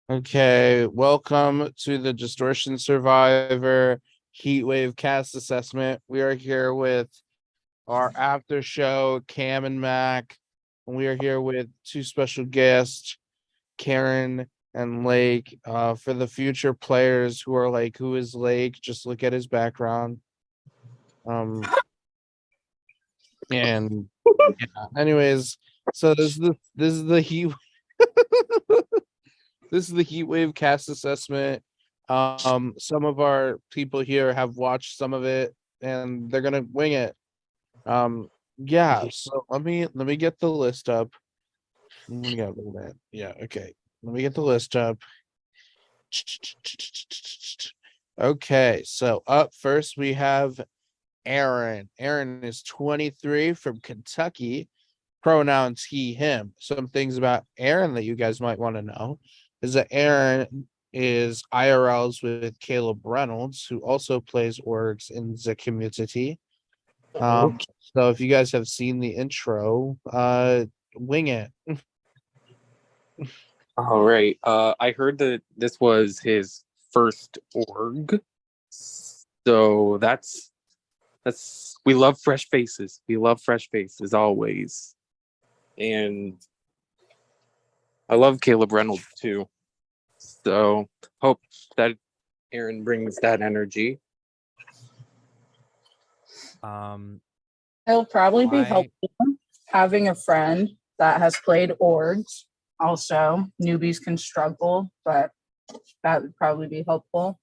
Okay, welcome to the Distortion Survivor Heatwave Cast Assessment. We are here with our after show, Cam and Mac, and we are here with two special guests, Karen and Lake. For the future players who are like, who is Lake? Just look at his background. And yeah. Anyways, so this is the heat this is the heat wave cast assessment. Some of our people here have watched some of it and they're gonna wing it. Yeah, so let me get the list up. Yeah, okay. Let me get the list up. Okay, so up first we have Aaron. Aaron is 23 from Kentucky. Pronouns he, him. Some things about Aaron that you guys might want to know is that Aaron is IRLs with Caleb Reynolds, who also plays orgs in the community. So if you guys have seen the intro, wing it. All right. I heard that this was his first org. So that's we love fresh faces. We love fresh faces always. And I love Caleb Reynolds too. So hope that Aaron brings that energy. It'll probably be Why- helpful having a friend that has played orgs. Also, newbies can struggle, but that would probably be helpful.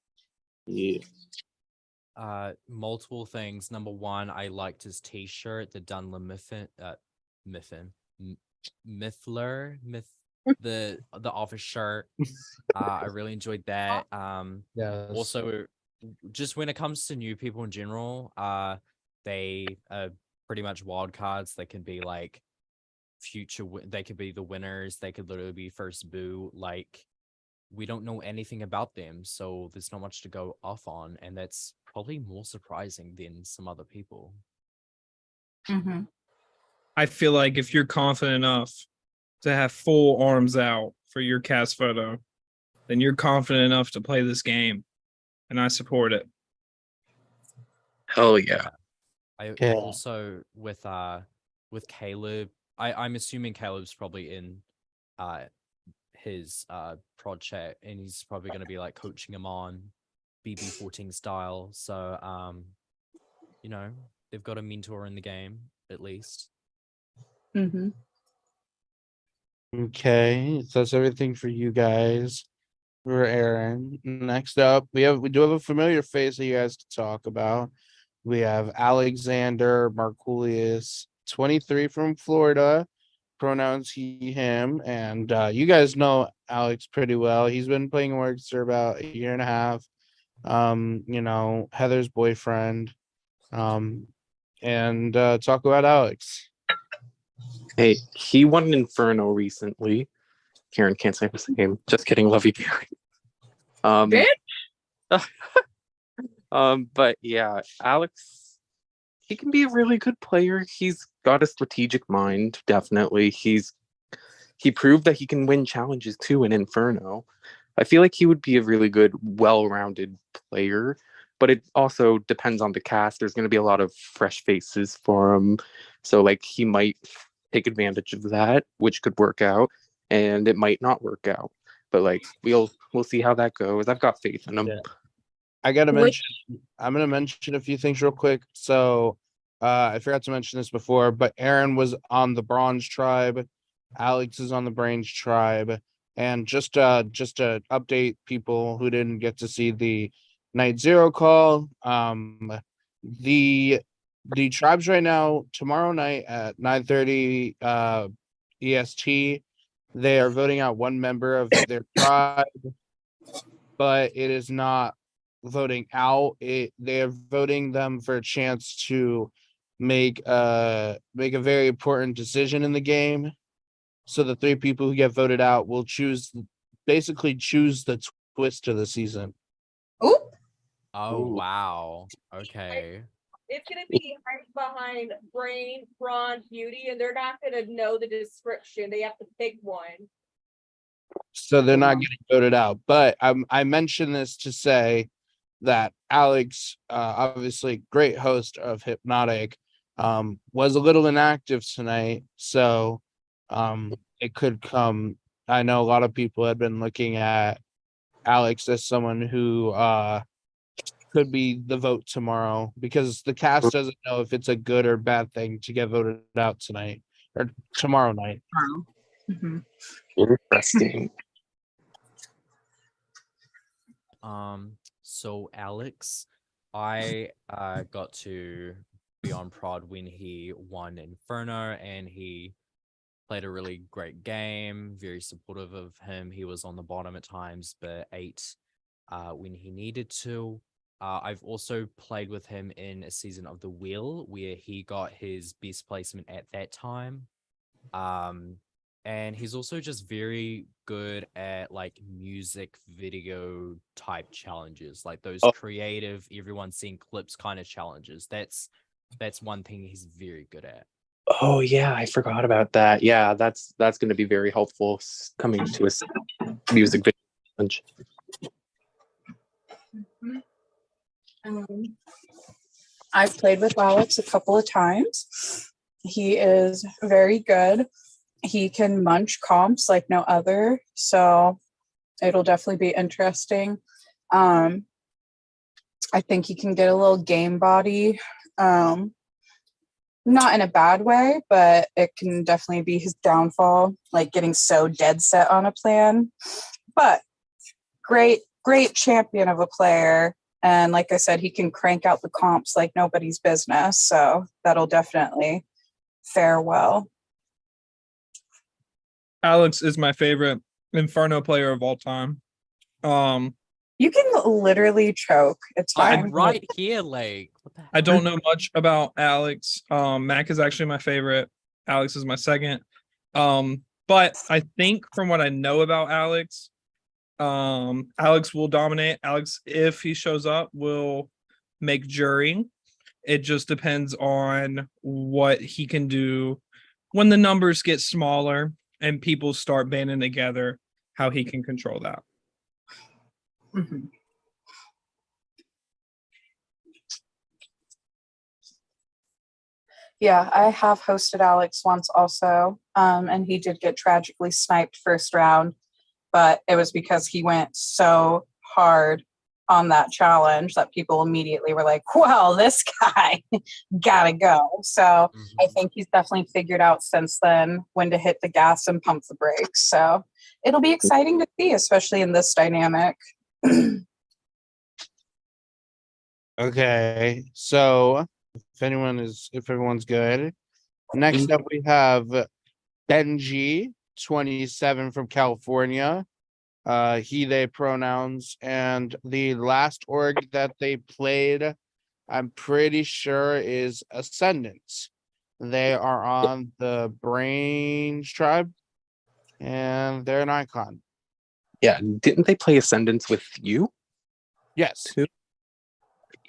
Yeah. Multiple things. Number one, I liked his t-shirt, the Dunlop the office shirt. I really enjoyed that. Yes. Also, just when it comes to new people in general, they are pretty much wild cards. They can be like they could be the winners. They could literally be first boo. Like, we don't know anything about them, so there's not much to go off on, and that's probably more surprising than some other people. Mm-hmm. I feel like if you're confident enough to have full arms out for your cast photo, then you're confident enough to play this game, and I support it. Hell yeah. I Okay. also with Caleb, I'm assuming Caleb's probably in his prod chat, and he's probably going to be like coaching him on BB14 style. So they've got a mentor in the game at least. Mm-hmm. Okay, so that's everything for you guys. For Aaron. Next up, we do have a familiar face that you guys can talk about. We have Alexander Markulius, 23 from Florida, pronouns he, him, and you guys know Alex pretty well. He's been playing orgs for about a year and a half. Heather's boyfriend. And talk about Alex. Hey, he won an Inferno recently. Karen can't say his name. Just kidding, love you, Karen. But yeah, Alex, he can be a really good player. He's got a strategic mind, definitely. He proved that he can win challenges too in Inferno. I feel like he would be a really good, well-rounded player, but it also depends on the cast. There's going to be a lot of fresh faces for him, so like he might take advantage of that, which could work out, and it might not work out. But like we'll see how that goes. I've got faith in him. Yeah. I'm gonna mention a few things real quick. So I forgot to mention this before, but Aaron was on the Bronze Tribe, Alex is on the Brains Tribe, and just to update people who didn't get to see the Night Zero call, the tribes right now, tomorrow night at 9:30 EST, they are voting out one member of their tribe, but it is not voting out. They're voting them for a chance to make a very important decision in the game. So the three people who get voted out will basically choose the twist of the season. Oop. Oh, Ooh. wow. Okay. It's gonna be right behind brain, brawn, beauty, and they're not gonna know the description. They have to pick one. So they're not getting voted out. But I mentioned this to say that Alex, obviously great host of Hypnotic, was a little inactive tonight. So it could come. I know a lot of people had been looking at Alex as someone who could be the vote tomorrow because the cast doesn't know if it's a good or bad thing to get voted out tonight or tomorrow night. Mhm. Interesting. So Alex, I got to be on prod when he won Inferno, and he played a really great game. Very supportive of him. He was on the bottom at times, but ate when he needed to. I've also played with him in a season of The Wheel where he got his best placement at that time. And he's also just very good at like music video type challenges, like those Oh. creative, everyone seeing clips kind of challenges. That's one thing he's very good at. Oh yeah, I forgot about that. Yeah, that's going to be very helpful coming to a music video challenge. I've played with Alex a couple of times. He is very good. He can munch comps like no other, so it'll definitely be interesting. I think he can get a little game body, not in a bad way, but it can definitely be his downfall, like getting so dead set on a plan. But great champion of a player. And like I said, he can crank out the comps like nobody's business. So that'll definitely fare well. Alex is my favorite Inferno player of all time. You can literally choke. It's fine. I'm right here, like what the I don't know much about Alex. Mac is actually my favorite. Alex is my second. But I think from what I know about Alex, Alex will dominate. Alex, if he shows up, will make jury. It just depends on what he can do when the numbers get smaller and people start banding together, how he can control that. Mhm. Yeah, I have hosted Alex once also, and he did get tragically sniped first round, but it was because he went so hard on that challenge that people immediately were like, well, this guy gotta go. So I think he's definitely figured out since then when to hit the gas and pump the brakes. So it'll be exciting to see, especially in this dynamic. Okay, so if everyone's good, next up we have Benji 27 from California. He they pronouns, and the last org that they played, I'm pretty sure is Ascendants. They are on the Brains tribe, and they're an icon. Yeah, didn't they play Ascendance with you? Yes. Too?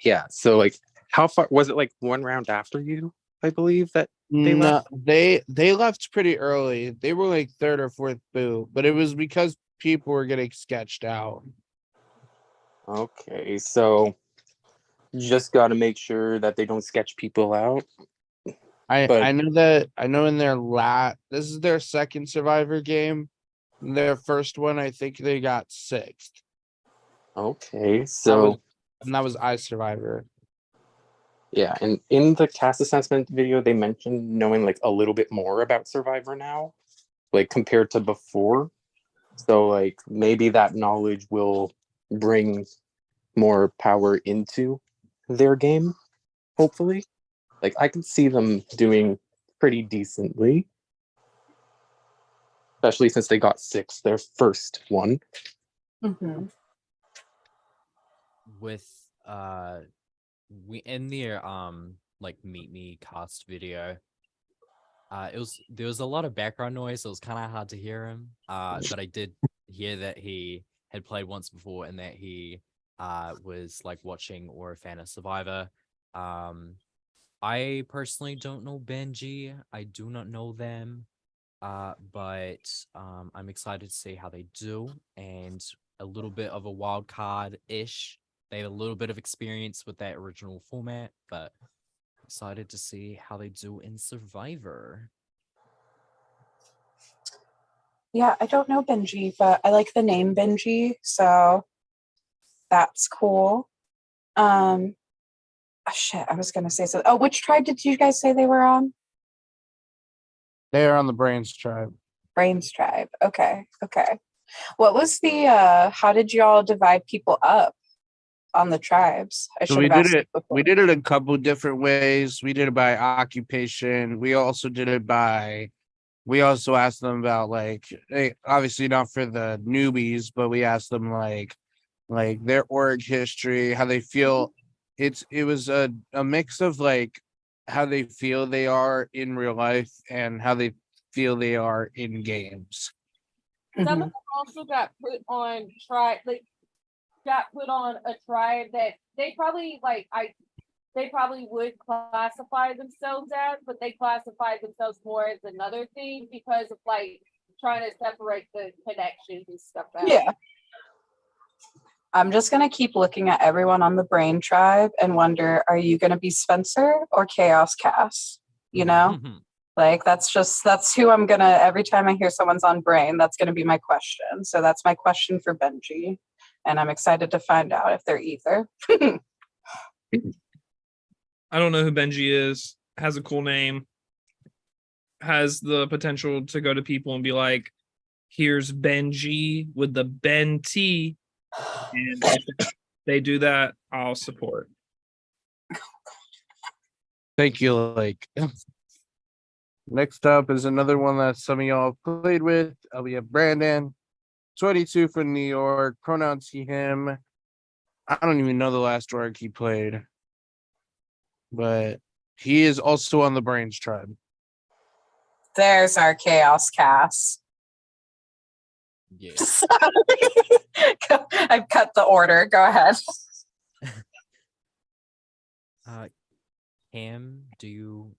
Yeah, so like how far was it, like one round after you, I believe that they No, left? they left pretty early. They were like third or fourth boot, but it was because people were getting sketched out. Okay, so you just got to make sure that they don't sketch people out. But- I know in their this is their second Survivor game. Their first one, I think they got sixth. Okay, so That was iSurvivor. yeah, and in the cast assessment video, they mentioned knowing like a little bit more about Survivor now, like compared to before. So like maybe that knowledge will bring more power into their game, hopefully. Like I can see them doing pretty decently, especially since they got six, their first one. Mm-hmm. with we in their like meet me cast video, there was a lot of background noise, so it was kind of hard to hear him, but I did hear that he had played once before and that he was like watching or a fan of Survivor. I personally don't know Benji. I do not know them. but I'm excited to see how they do, and a little bit of a wild card ish. They have a little bit of experience with that original format, but excited to see how they do in Survivor. Yeah, I don't know Benji, but I like the name Benji, so that's cool. Shit, I was gonna say so. Oh, which tribe did you guys say they were on? They are on the Brains tribe. Brains tribe. Okay. What was the how did y'all divide people up on the tribes? I So should we have did asked it. before. We did it a couple different ways. We did it by occupation. We also did it by. We also asked them about like, obviously not for the newbies, but we asked them like their org history, how they feel. It was a mix of like how they feel they are in real life and how they feel they are in games. Some of Mhm. them also got put on got put on a tribe that they probably they probably would classify themselves as, but they classify themselves more as another thing because of like trying to separate the connections and stuff out. Yeah. I'm just gonna keep looking at everyone on the Brain tribe and wonder, are you gonna be Spencer or Chaos Cass? You know? Like that's who I'm gonna every time I hear someone's on Brain, that's gonna be my question. So that's my question for Benji. And I'm excited to find out if they're either. I don't know who Benji is. Has a cool name. Has the potential to go to people and be like, "Here's Benji with the Ben T," and if they do that, I'll support. Thank you, like. Next up is another one that some of y'all played with. We have Brandon, 22 from New York. Pronouns he, him. I don't even know the last org he played, but he is also on the Brains tribe. There's our Chaos Cass. Yeah. I've cut the order. Go ahead. Cam, do you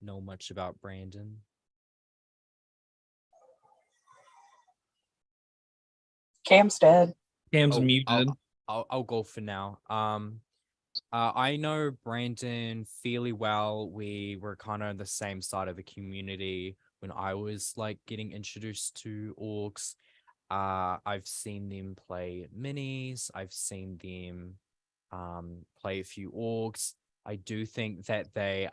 know much about Brandon? Cam's dead. Cam's Oh, muted. I'll go for now. I know Brandon fairly well. We were kind of on the same side of the community when I was like getting introduced to orgs. I've seen them play minis. I've seen them play a few orgs. I do think that they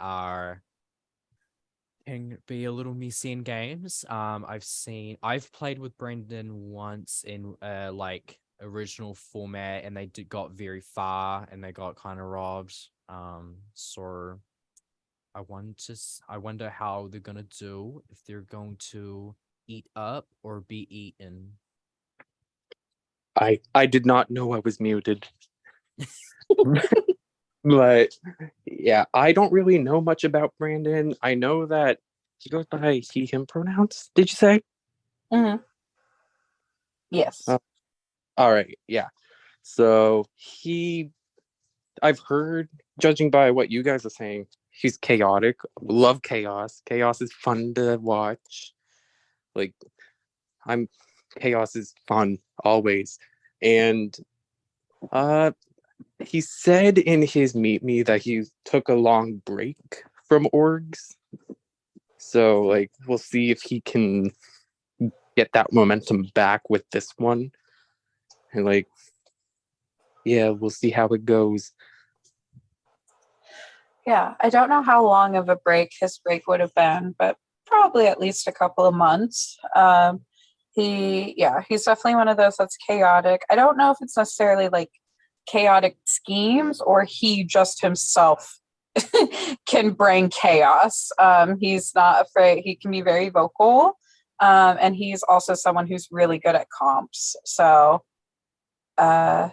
can be a little messy in games. I've played with Brendan once in like original format, and they got very far and they got kind of robbed. So I wonder how they're gonna do, if they're going to eat up or be eaten. I did not know I was muted. But yeah, I don't really know much about Brandon. I know that he goes by he, him pronouns. Did you say? Mm-hmm. Yes. All right, yeah. So I've heard, judging by what you guys are saying, he's chaotic. Love chaos. Chaos is fun to watch. Like, chaos is fun always. And he said in his meet me that he took a long break from orgs. So like we'll see if he can get that momentum back with this one. And like, yeah, we'll see how it goes. Yeah, I don't know how long of a break his break would have been, but probably at least a couple of months. He's definitely one of those that's chaotic. I don't know if it's necessarily like chaotic schemes or he just himself can bring chaos. He's not afraid. He can be very vocal. And he's also someone who's really good at comps. So, I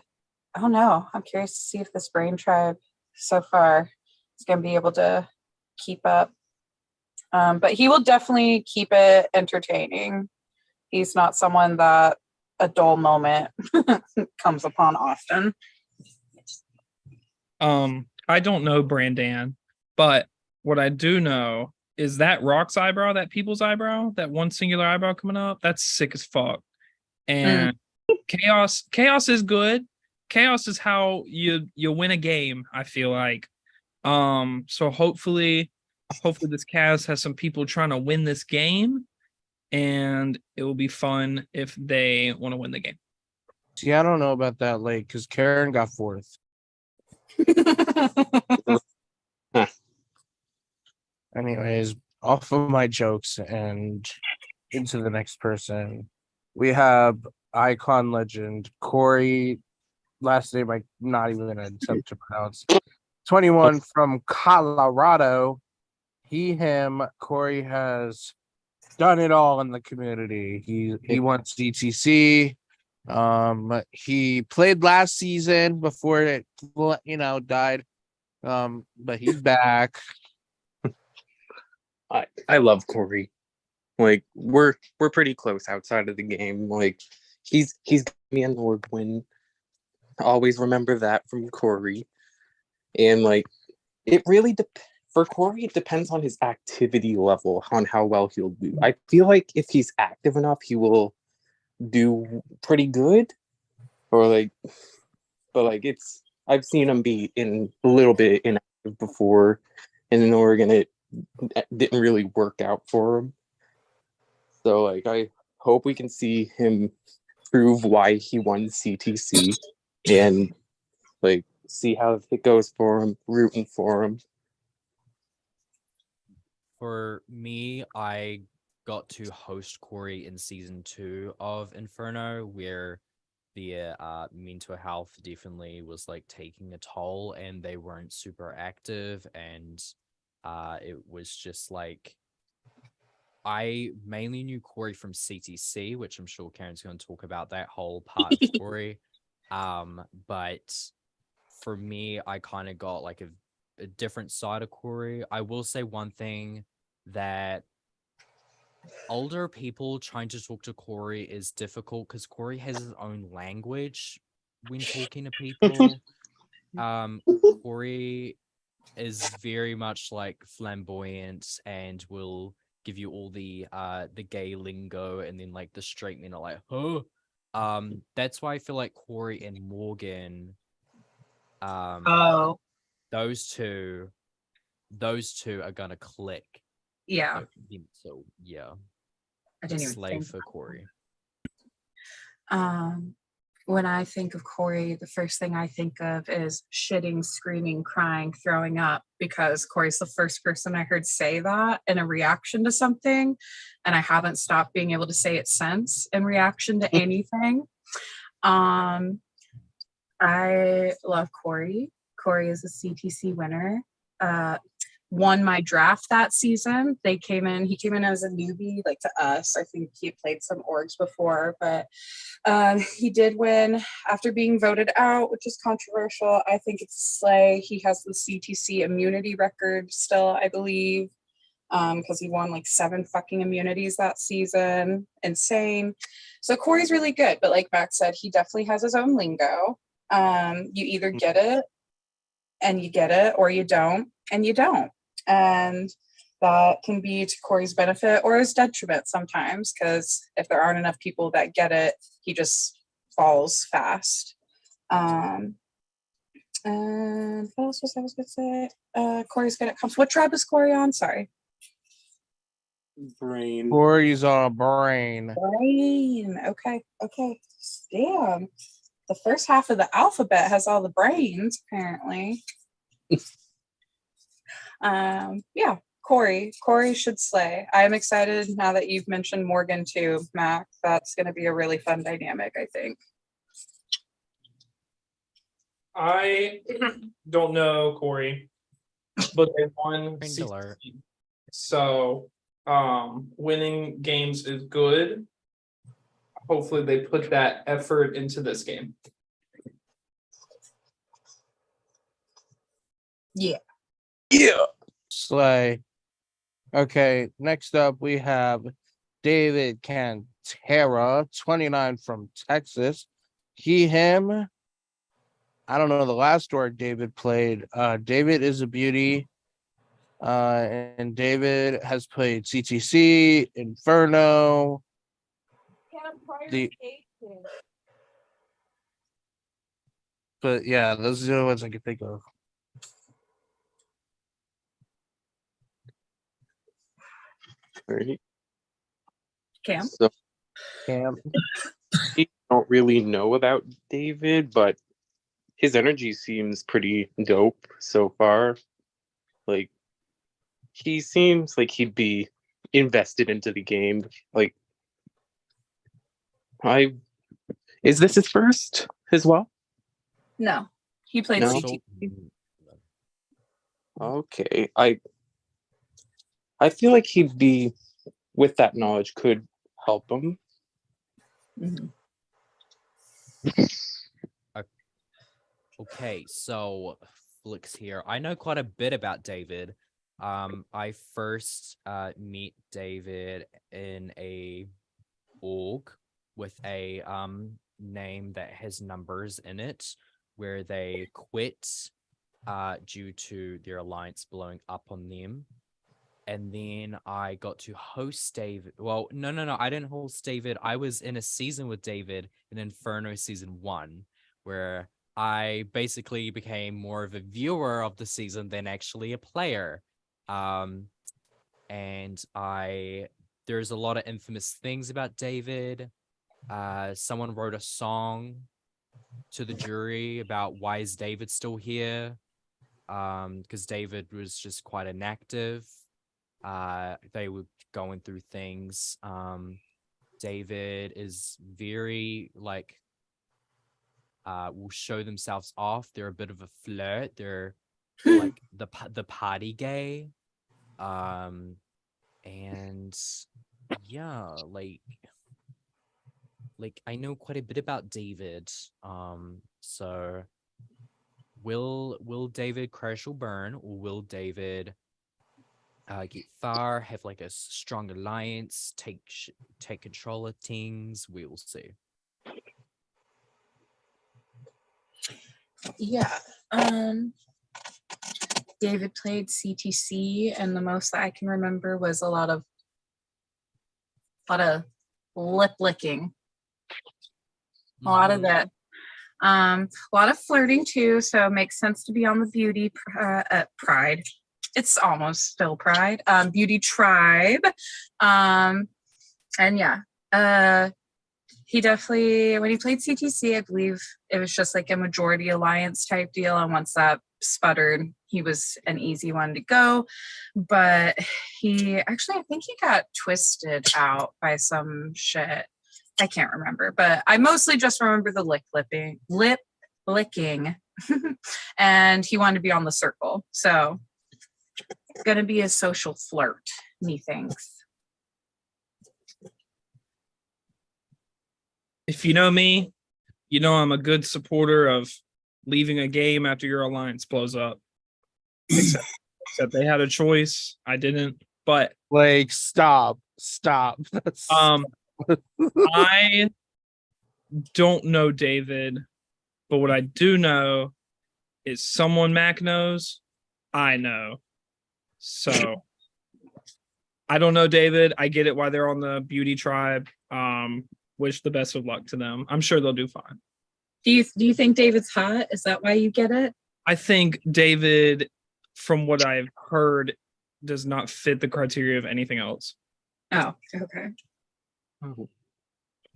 don't know. I'm curious to see if this Brain Tribe so far is going to be able to keep up. But he will definitely keep it entertaining. He's not someone that a dull moment comes upon often. I don't know Brandon, but what I do know is that Rock's eyebrow, that people's eyebrow, that one singular eyebrow coming up? That's sick as fuck. And chaos is good. Chaos is how you win a game, I feel like. So hopefully this cast has some people trying to win this game, and it will be fun if they want to win the game. See, I don't know about that late because Karen got fourth. Anyways, off of my jokes and into the next person, we have icon legend Corey. Last name I'm not even gonna attempt to pronounce. 21 from Colorado. He, him, Corey has done it all in the community. He won CTC. He played last season before it, died. But he's back. I love Corey. Like we're pretty close outside of the game. Like he's got me an award win. Always remember that from Corey. And like it really for Corey, it depends on his activity level on how well he'll do. I feel like if he's active enough, he will do pretty good. Or I've seen him be in a little bit inactive before, and in Oregon it didn't really work out for him. So like I hope we can see him prove why he won CTC and like see how it goes for him, rooting for him. For me, I got to host Corey in season 2 of Inferno, where the mental health definitely was like taking a toll and they weren't super active, and it was just like I mainly knew Corey from CTC, which I'm sure Karen's going to talk about that whole part of Corey. But for me, I kind of got like a different side of Corey. I will say one thing, that older people trying to talk to Corey is difficult because Corey has his own language when talking to people. Corey is very much like flamboyant and will give you all the gay lingo, and then like the straight men are like, huh? That's why I feel like Corey and Morgan, those two are gonna click. Yeah. So yeah, I didn't even slay think for Corey. When I think of Corey, the first thing I think of is shitting, screaming, crying, throwing up, because Corey's the first person I heard say that in a reaction to something, and I haven't stopped being able to say it since in reaction to anything. I love Corey. Corey is a CTC winner. Won my draft that season. He came in as a newbie, like to us. I think he had played some orgs before, but he did win after being voted out, which is controversial. I think it's slay. He has the CTC immunity record still, I believe, because he won like 7 fucking immunities that season. Insane. So Corey's really good, but like Max said, he definitely has his own lingo. You either get it and you get it, or you don't and you don't. And that can be to Corey's benefit or his detriment sometimes, because if there aren't enough people that get it, he just falls fast. And what else was I going to say? Corey's good at comps. What tribe is Corey on? Sorry. Brain. Corey's on brain. Brain. Okay. Damn. The first half of the alphabet has all the brains, apparently. Yeah, Corey should slay. I'm excited now that you've mentioned Morgan too, Mac. That's going to be a really fun dynamic, I think. I don't know Corey, but they won Alert. CTC. So winning games is good. Hopefully they put that effort into this game. Yeah. Slay. Okay, next up we have David Cantera, 29 from Texas. He, him. I don't know the last org David played. David is a beauty. And David has played CTC, Inferno. The- But yeah, those are the ones I can think of. Right. Cam? So Cam. I don't really know about David, but his energy seems pretty dope so far. Like, he seems like he'd be invested into the game. Like, is this his first as well? No, he played No. CT. Okay. I feel like he'd be, with that knowledge, could help him. Mhm. Okay, so Flicks here. I know quite a bit about David. I first meet David in a org with a name that has numbers in it, where they quit due to their alliance blowing up on them. And then I got to host David. Well, no, I didn't host David. I was in a season with David in Inferno season 1, where I basically became more of a viewer of the season than actually a player. And there's a lot of infamous things about David. Someone wrote a song to the jury about why is David still here? Because David was just quite inactive. They were going through things. David is very will show themselves off. They're a bit of a flirt. They're like the party gay. And yeah, like I know quite a bit about David. So will David crash or burn, or will David get far, have like a strong alliance, take control of things? We will see. Yeah. David played CTC, and the most that I can remember was a lot of lip licking. A lot of that. A lot of flirting too, so it makes sense to be on the beauty pride. It's almost still pride. Beauty tribe. And yeah. He definitely, when he played CTC, I believe it was just like a majority alliance type deal. And once that sputtered, he was an easy one to go. But I think he got twisted out by some shit. I can't remember, but I mostly just remember the lip licking. And he wanted to be on the circle. So it's going to be a social flirt, methinks. If you know me, you know I'm a good supporter of leaving a game after your alliance blows up. Except they had a choice. I didn't. But Like, stop. That's I don't know David, but what I do know is someone Mac knows, I know. So I don't know David. I get it why they're on the beauty tribe. Wish the best of luck to them. I'm sure they'll do fine. Do you think David's hot? Is that why you get it? I think David, from what I've heard, does not fit the criteria of anything else. Oh, okay.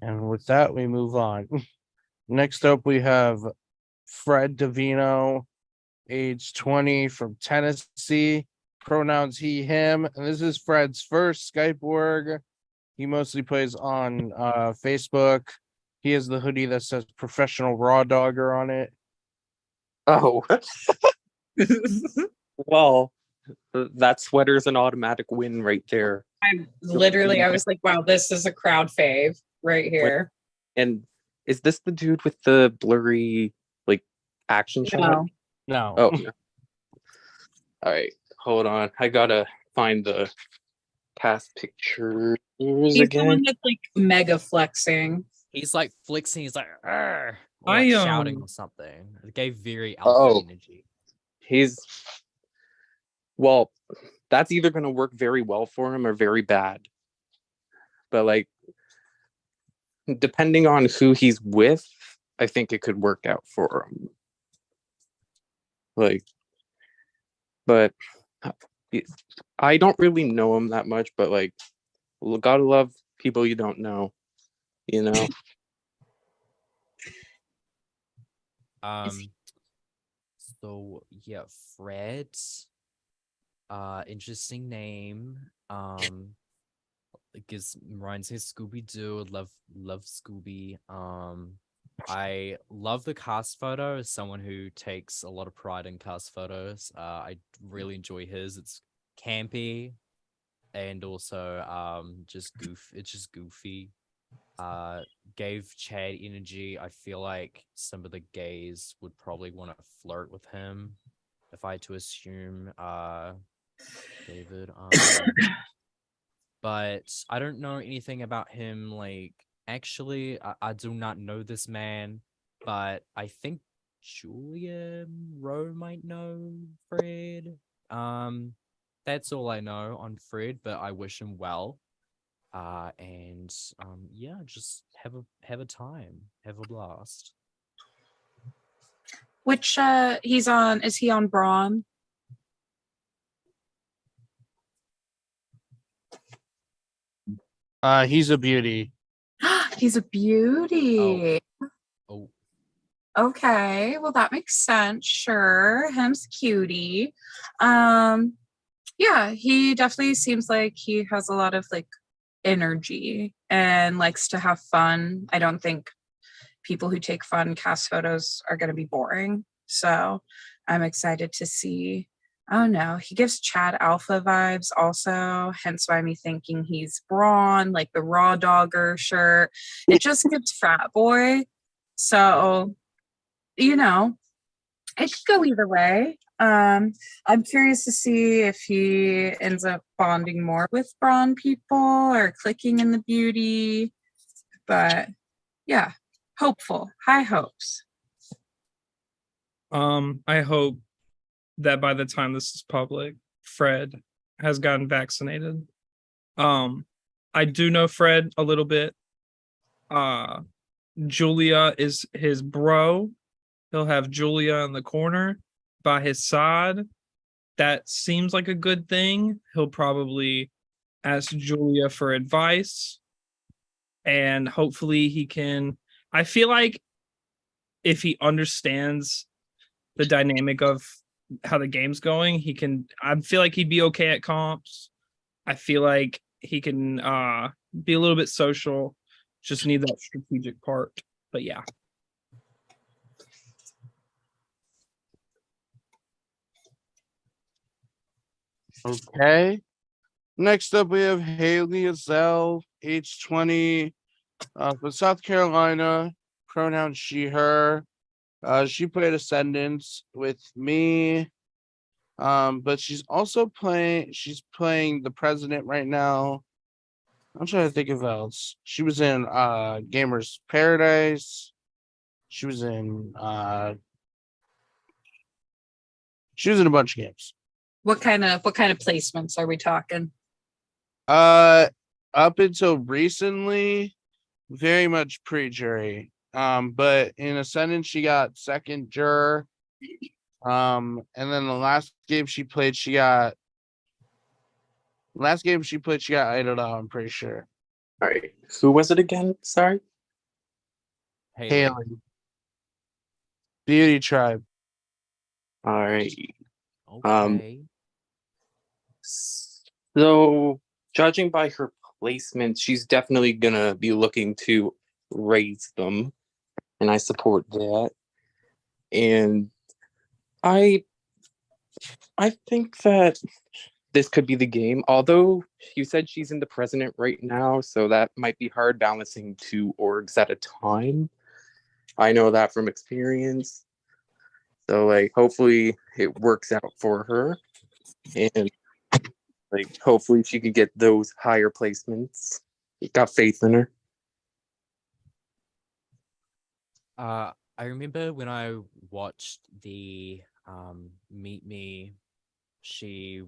And with that, we move on. Next up, we have Fred Davino, age 20, from Tennessee. Pronouns he, him. And this is Fred's first Skype org. He mostly plays on Facebook. He has the hoodie that says professional raw dogger on it. Oh. Well, that sweater's an automatic win right there. I was like, wow, this is a crowd fave right here. And is this the dude with the blurry action shot? No. Oh, no. All right, hold on. I gotta find the past pictures He's again. the one that's like mega flexing. He's like flexing. He's like, "Arr," or I, like shouting or something. It gave very alpha Oh. energy. He's well. that's either going to work very well for him or very bad. But like, depending on who he's with, I think it could work out for him. Like, but I don't really know him that much, but like, gotta love people you don't know, you know? So yeah, Fred. Interesting name. It gives reminds me of Scooby Doo. Love Scooby. I love the cast photo. As someone who takes a lot of pride in cast photos, I really enjoy his. It's campy, and also just It's just goofy. Gave Chad energy. I feel like some of the gays would probably want to flirt with him, if I had to assume. David. But I don't know anything about him. Like, actually, I do not know this man, but I think Julia Rowe might know Fred. That's all I know on Fred, but I wish him well. And yeah, just have a time, have a blast. Which he's on? Is he on Braun? He's a beauty. He's a beauty. Oh, Okay, well that makes sense. Sure, him's cutie. Yeah, he definitely seems like he has a lot of like energy and likes to have fun. I don't think people who take fun cast photos are going to be boring. So I'm excited to see. Oh no, he gives Chad Alpha vibes also, hence why me thinking he's Braun, like the Raw Dogger shirt. It just gives frat boy. So, you know, it could go either way. I'm curious to see if he ends up bonding more with Braun people or clicking in the beauty. But yeah, hopeful, high hopes. I hope that by the time this is public, Fred has gotten vaccinated. I do know Fred a little bit. Julia is his bro. He'll have Julia in the corner by his side. That seems like a good thing. He'll probably ask Julia for advice, and hopefully he can. I feel like if he understands the dynamic of how the game's going, he can. I feel like he'd be okay at comps. I feel like he can be a little bit social. Just need that strategic part. But yeah. Okay. Next up, we have Haley Azell, age 20, from South Carolina, pronoun she, her. She played Ascendants with me. But she's playing the president right now. I'm trying to think of else. She was in Gamers Paradise. She was in a bunch of games. What kind of placements are we talking? Up until recently, very much pre-jury. But in Ascendant, she got second juror. And then the last game she played, she got idled out, I'm pretty sure. All right. Who was it again? Sorry. Haley. Beauty Tribe. All right. okay. So, judging by her placement, she's definitely gonna be looking to raise them, and I support that. And I think that this could be the game. Although you said she's in the president right now, so that might be hard balancing two orgs at a time. I know that from experience. So like hopefully it works out for her. And like hopefully she can get those higher placements. Got faith in her. I remember when I watched the Meet Me, she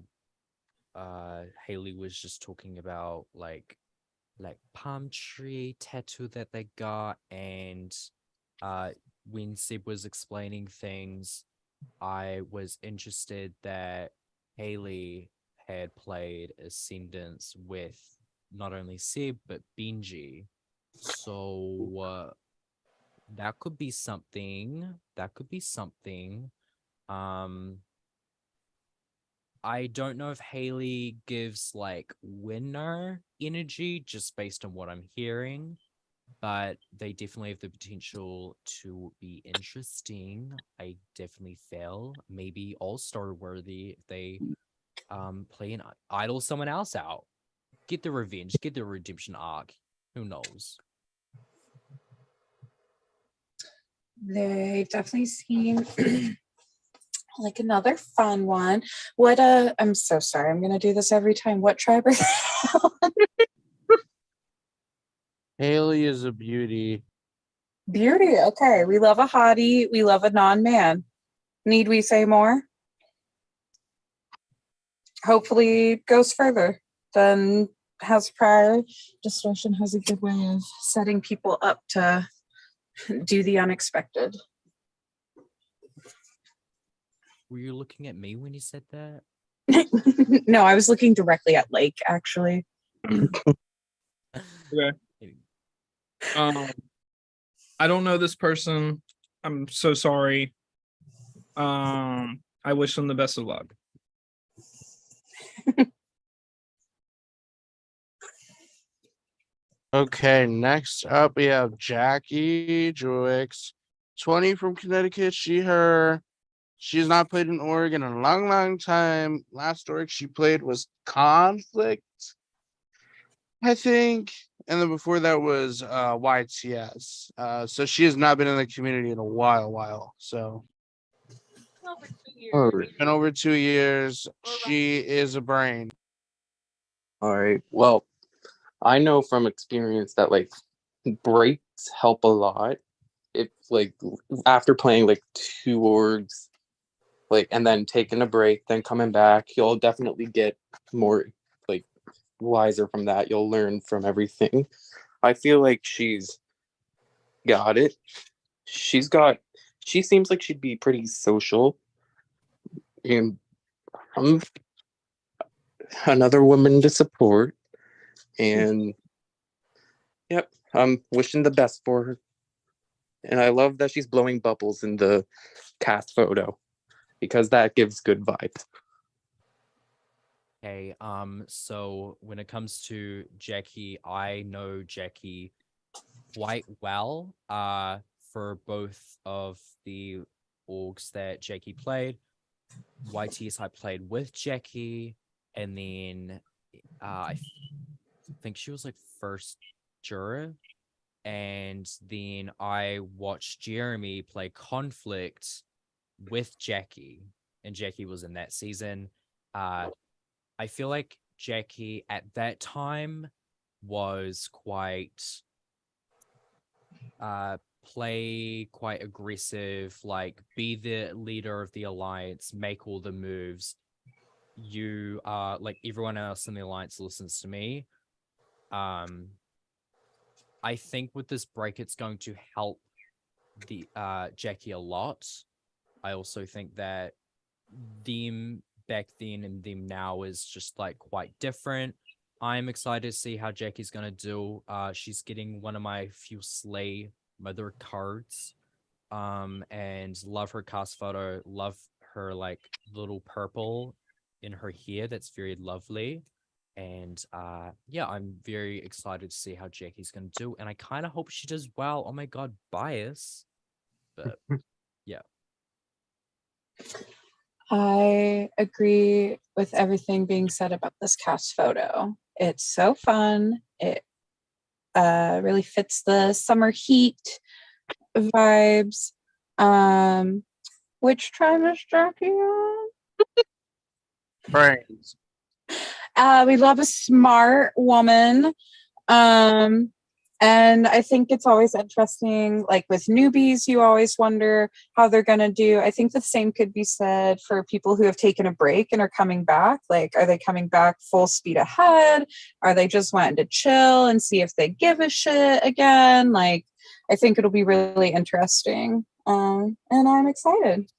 Haley was just talking about like palm tree tattoo that they got, and when Seb was explaining things, I was interested that Haley had played Ascendance with not only Seb but Benji. So that could be something. That could be something. I don't know if Haley gives like winner energy just based on what I'm hearing, but they definitely have the potential to be interesting. I definitely feel maybe all-star worthy if they play and idle someone else out. Get the revenge, get the redemption arc. Who knows? They definitely seem like another fun one. I'm so sorry, I'm gonna do this every time. What tribe are they on? Haley is a beauty. Beauty. Okay. We love a hottie. We love a non-man. Need we say more? Hopefully it goes further than has prior. Distortion has a good way of setting people up to do the unexpected. Were you looking at me when you said that? No, I was looking directly at Lake, actually. Okay. I don't know this person. I'm so sorry. I wish them the best of luck. Okay, next up we have Jackie Jewix, 20 from Connecticut. She, her. She's not played in org in a long, long time. Last org she played was Conflict, I think. And then before that was YTS. So she has not been in the community in a while. So Over 2 years. All right. it's been over 2 years. She is a brain. All right. Well, I know from experience that like breaks help a lot. If like after playing like 2 orgs, like and then taking a break, then coming back, you'll definitely get more like wiser from that. You'll learn from everything. I feel like she's got it. She seems like she'd be pretty social. And another woman to support. And yep, I'm wishing the best for her. And I love that she's blowing bubbles in the cast photo because that gives good vibes. Okay, so when it comes to Jackie, I know Jackie quite well. For both of the orgs that Jackie played, YTS I played with Jackie, and then I think she was like first juror, and then I watched Jeremy play Conflict with Jackie, and Jackie was in that season. I feel like Jackie at that time was quite play quite aggressive, like be the leader of the alliance, make all the moves. You like everyone else in the alliance listens to me. I think with this break it's going to help the Jackie a lot. I also think that them back then and them now is just like quite different. I'm excited to see how Jackie's gonna do. She's getting one of my few Slay mother cards. And love her cast photo, love her like little purple in her hair. That's very lovely. And yeah, I'm very excited to see how Jackie's gonna do. And I kind of hope she does well. Oh my god, bias. But yeah. I agree with everything being said about this cast photo. It's so fun. It really fits the summer heat vibes. Which tribe is Jackie on? Brains. We love a smart woman. And I think it's always interesting, like with newbies, you always wonder how they're going to do. I think the same could be said for people who have taken a break and are coming back. Like, are they coming back full speed ahead? Are they just wanting to chill and see if they give a shit again? Like, I think it'll be really interesting. And I'm excited.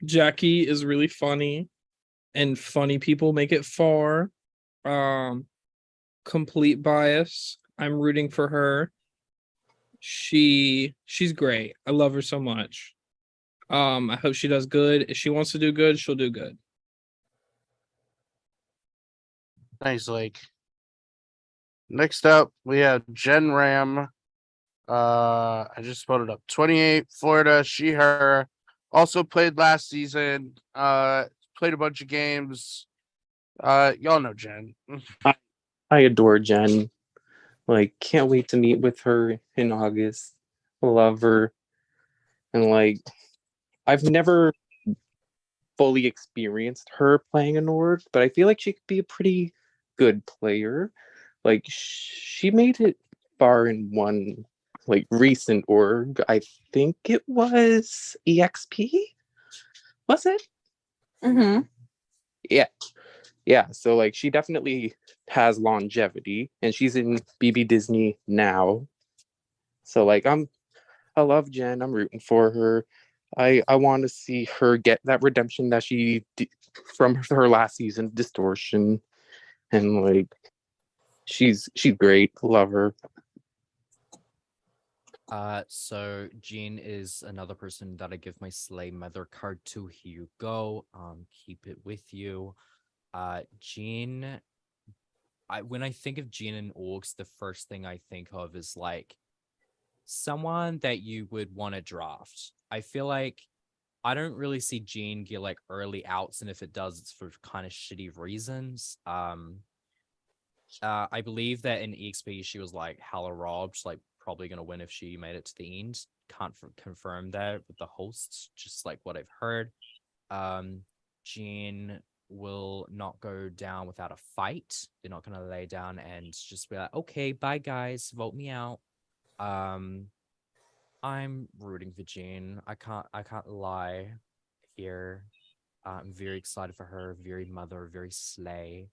Jackie is really funny, and funny people make it far. Complete bias. I'm rooting for her. She's great. I love her so much. I hope she does good. If she wants to do good, she'll do good. Nice, Lake. Next up, we have Jen Ram. I just put it up. 28, Florida, she, her. Also played last season. Played a bunch of games. Y'all know Jen. I adore Jen. Like, can't wait to meet with her in August. Love her. And like, I've never fully experienced her playing an org, but I feel like she could be a pretty good player. Like, she made it far in one like recent org. I think it was EXP. Was it? Mm-hmm. Yeah. So like, she definitely has longevity, and she's in BB Disney now. So like, I love Jen. I'm rooting for her. I want to see her get that redemption that she from her last season, Distortion, and like, she's great. Love her. So Jean is another person that I give my Slay Mother card to. Here you go. Keep it with you. Jean, when I think of Jean and orgs, the first thing I think of is like someone that you would want to draft. I feel like I don't really see Jean get like early outs, and if it does, it's for kind of shitty reasons. I believe that in EXP she was like hella robbed, like probably gonna win if she made it to the end. Can't confirm that with the hosts, just like what I've heard. Jean will not go down without a fight. They're not gonna lay down and just be like, okay, bye guys, vote me out. I'm rooting for Jean. I can't lie here. I'm very excited for her. Very mother, very slay.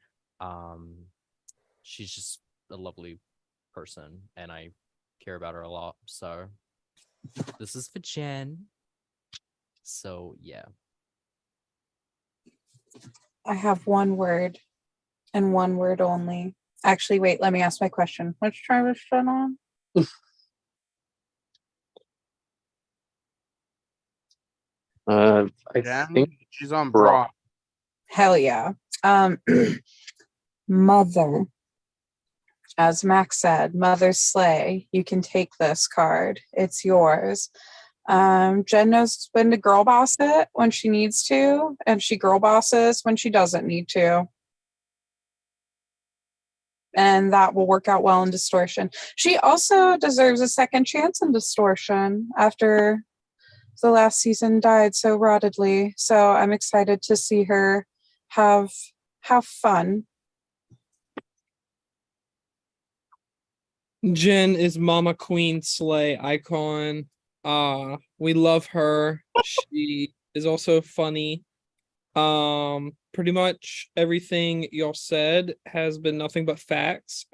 She's just a lovely person, and I care about her a lot. So this is for Jen. So yeah. I have one word and one word only. Actually, wait, let me ask my question. Which tribe is Jen on? I Jen, think she's on Bra. Brock. Hell yeah. Mother. As Max said, Mother Slay. You can take this card. It's yours. Jen knows when to girl boss it when she needs to, and she girl bosses when she doesn't need to. And that will work out well in Distortion. She also deserves a second chance in Distortion after the last season died so rottedly. So I'm excited to see her have fun. Jen is Mama Queen Slay icon. We love her. She is also funny. Pretty much everything y'all said has been nothing but facts.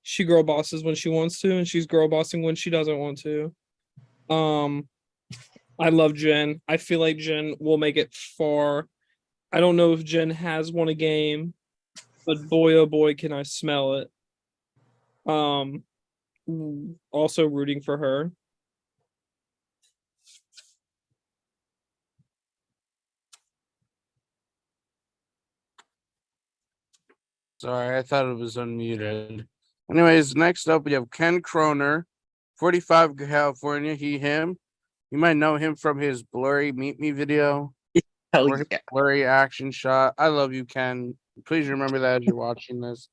She girl bosses when she wants to, and she's girl bossing when she doesn't want to. I love Jen. I feel like Jen will make it far. I don't know if Jen has won a game, but boy oh boy can I smell it. Also rooting for her. Sorry, I thought it was unmuted. Anyways, next up we have Ken Kroner, 45 California, he, him. You might know him from his blurry Meet Me video. Hell or his yeah. blurry action shot. I love you, Ken. Please remember that as you're watching this.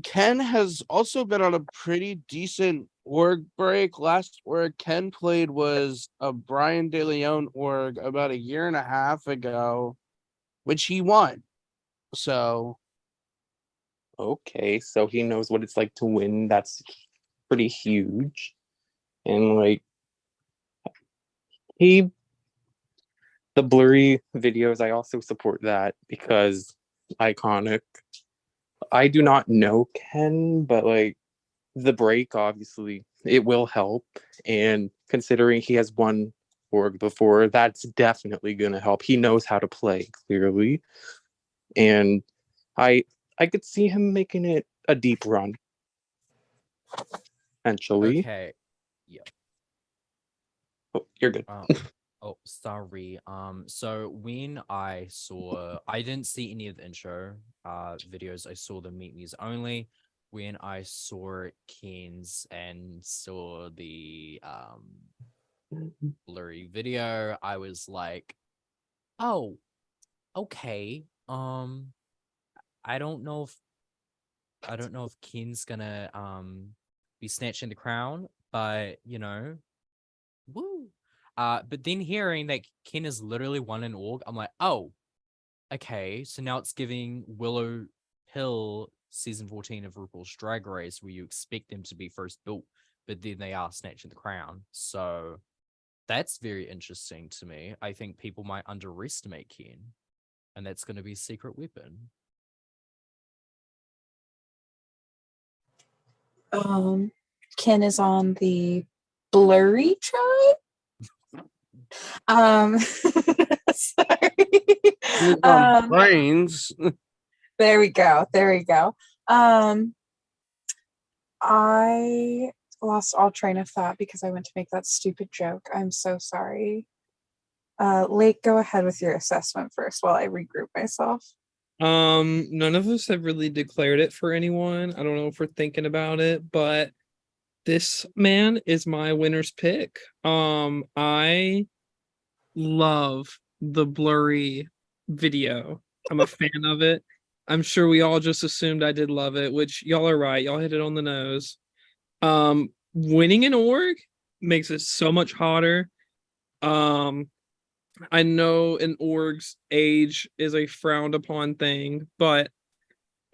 Ken has also been on a pretty decent org break. Last org Ken played was a Brian De Leon org about a year and a half ago, which he won. So okay, so he knows what it's like to win. That's pretty huge. And like he the blurry videos, I also support that because iconic. I do not know Ken, but like the break, obviously, it will help. And considering he has won org before, that's definitely going to help. He knows how to play clearly, and I I could see him making it a deep run eventually. Okay. Yeah. Oh, you're good. Oh, sorry. So when I didn't see any of the intro videos. I saw the Meet Me's only. When I saw Ken's and saw the blurry video, I was like, oh, okay. I don't know if Ken's gonna be snatching the crown, but woo. But then hearing that Ken is literally won an org, I'm like, oh, okay. So now it's giving Willow Hill season 14 of RuPaul's Drag Race, where you expect them to be first built, but then they are snatching the crown. So that's very interesting to me. I think people might underestimate Ken, and that's going to be a secret weapon. Ken is on the blurry tribe. Sorry. Brains. There we go. There we go. I lost all train of thought because I went to make that stupid joke. I'm so sorry. Lake, go ahead with your assessment first while I regroup myself. None of us have really declared it for anyone. I don't know if we're thinking about it, but this man is my winner's pick. I love the blurry video. I'm a fan of it. I'm sure we all just assumed I did love it, which y'all are right. Y'all hit it on the nose. Winning an org makes it so much hotter. I know an org's age is a frowned upon thing, but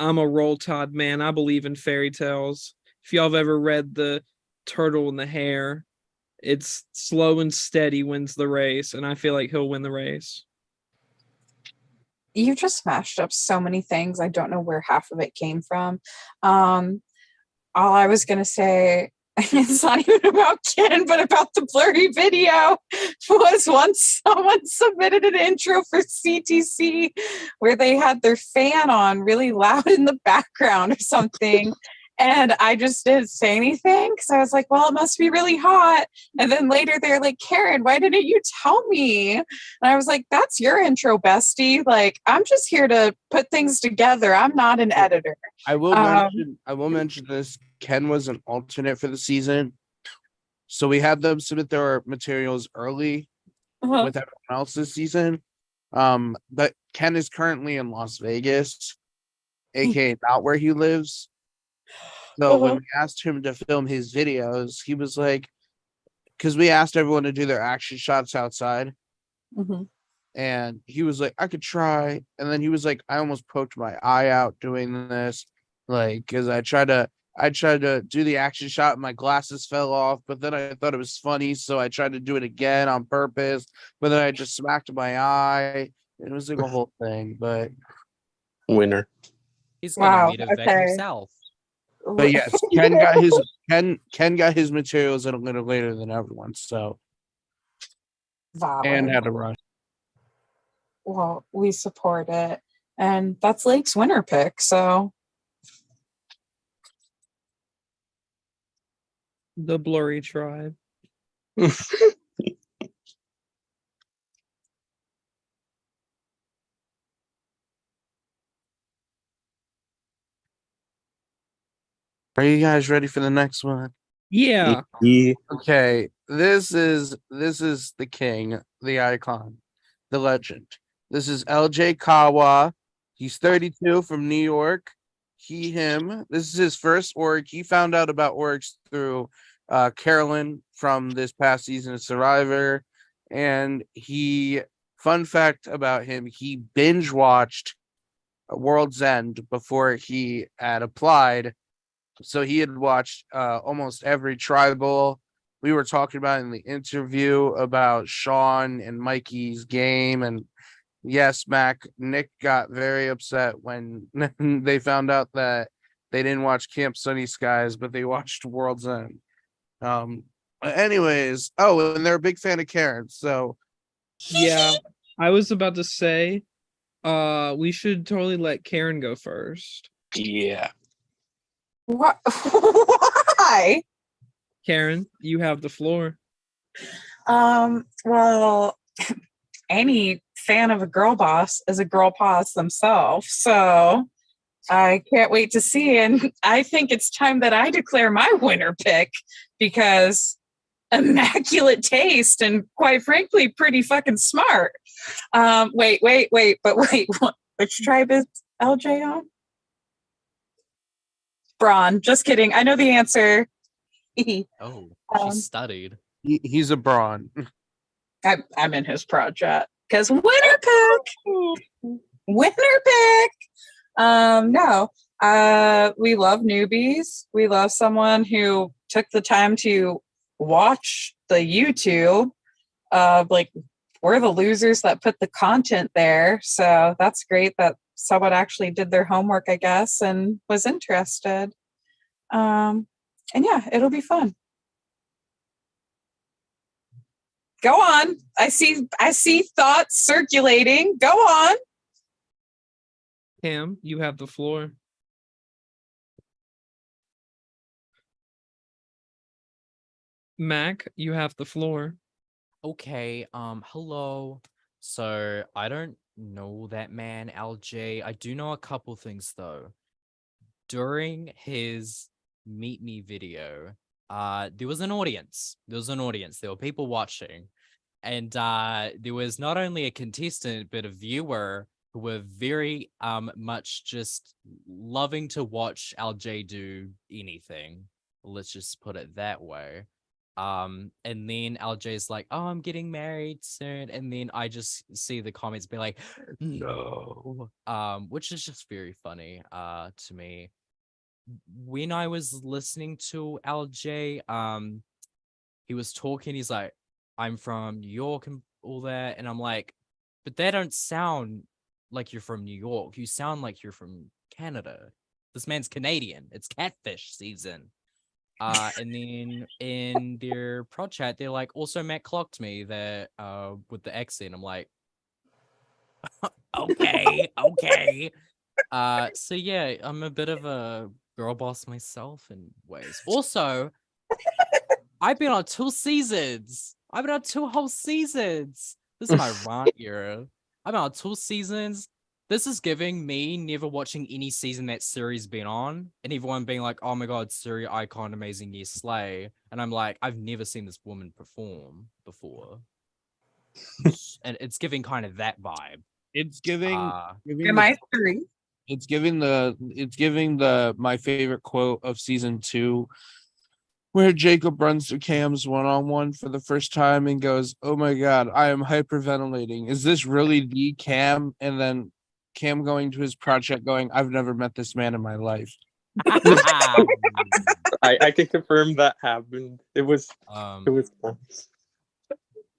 I'm a Roll Tide man. I believe in fairy tales. If y'all have ever read The Turtle and the Hare, it's slow and steady wins the race, and I feel like he'll win the race. You just smashed up so many things. I don't know where half of it came from. All I was going to say, it's not even about Ken, but about the blurry video, was once someone submitted an intro for CTC where they had their fan on really loud in the background or something. And I just didn't say anything because I was like, well, it must be really hot. And then later they're like, Karen, why didn't you tell me? And I was like, that's your intro, bestie. Like, I'm just here to put things together. I'm not an editor. I will mention this. Ken was an alternate for the season. So we had them submit their materials early with everyone else this season. But Ken is currently in Las Vegas, aka not where he lives. So when we asked him to film his videos, he was like, because we asked everyone to do their action shots outside. And he was like, I could try. And then he was like, I almost poked my eye out doing this. Like, because I tried to do the action shot and my glasses fell off, but then I thought it was funny. So I tried to do it again on purpose, but then I just smacked my eye. It was like a whole thing, but Winner. He's gonna meet it himself. But yes, Ken got his materials in a little later than everyone, so Valid. And had to run. Well, we support it. And that's Lake's winner pick, so The blurry tribe. Are you guys ready for the next one? Yeah. Okay, this is the king, the icon, the legend. This is LJ Kawa. He's 32 from New York. Him. This is his first org. He found out about orgs through Carolyn from this past season of Survivor. And fun fact about him, he binge watched World's End before he had applied. So he had watched almost every tribal. We were talking about in the interview about Sean and Mikey's game. And yes, Nick got very upset when they found out that they didn't watch Camp Sunny Skies, but they watched World's End. Anyways, and they're a big fan of Karen. So Yeah, I was about to say, we should totally let Karen go first. Yeah. What? Why? Karen, you have the floor. Well, any fan of a girl boss is a girl boss themselves. So I can't wait to see. And I think it's time that I declare my winner pick because immaculate taste and quite frankly, pretty fucking smart. Wait, which tribe is LJ on? Braun. Just kidding. I know the answer. Oh, Um, she studied. he's a brawn. I'm in his project because winner pick. No, we love newbies. We love someone who took the time to watch the YouTube. Like we're the losers that put the content there. So that's great that someone actually did their homework, I guess, and was interested. And yeah, it'll be fun. Go on. I see thoughts circulating. Go on. Cam, you have the floor. Mac, you have the floor. Okay, hello. So I don't know that man, LJ. I do know a couple things though. During his Meet Me video, there was an audience. There were people watching. And there was not only a contestant, but a viewer who were very much just loving to watch LJ do anything. Let's just put it that way. And then LJ's like, "Oh, I'm getting married soon," and then I just see the comments be like, "No," which is just very funny to me. When I was listening to LJ, he was talking, he's like, "I'm from New York," and all that, and I'm like, "But they don't sound like you're from New York. You sound like you're from Canada. This man's Canadian. It's catfish season." And then in their prod chat, they're like, "Also, Matt clocked me that with the accent." I'm like, okay. So yeah, I'm a bit of a girl boss myself in ways. Also, I've been on 2 seasons. I've been on 2 whole seasons. This is my rant era. I've been on 2 seasons. This is giving me never watching any season that Siri's been on, and everyone being like, "Oh my god, Siri, icon, amazing, yes, slay." And I'm like, I've never seen this woman perform before. And it's giving kind of that vibe. It's giving, Am I three? it's giving the my favorite quote of season 2, where Jacob runs to Cam's one-on-one for the first time and goes, "Oh my god, I am hyperventilating. Is this really the Cam?" And then Cam going to his project going, "I've never met this man in my life." I can confirm that happened. It was fun.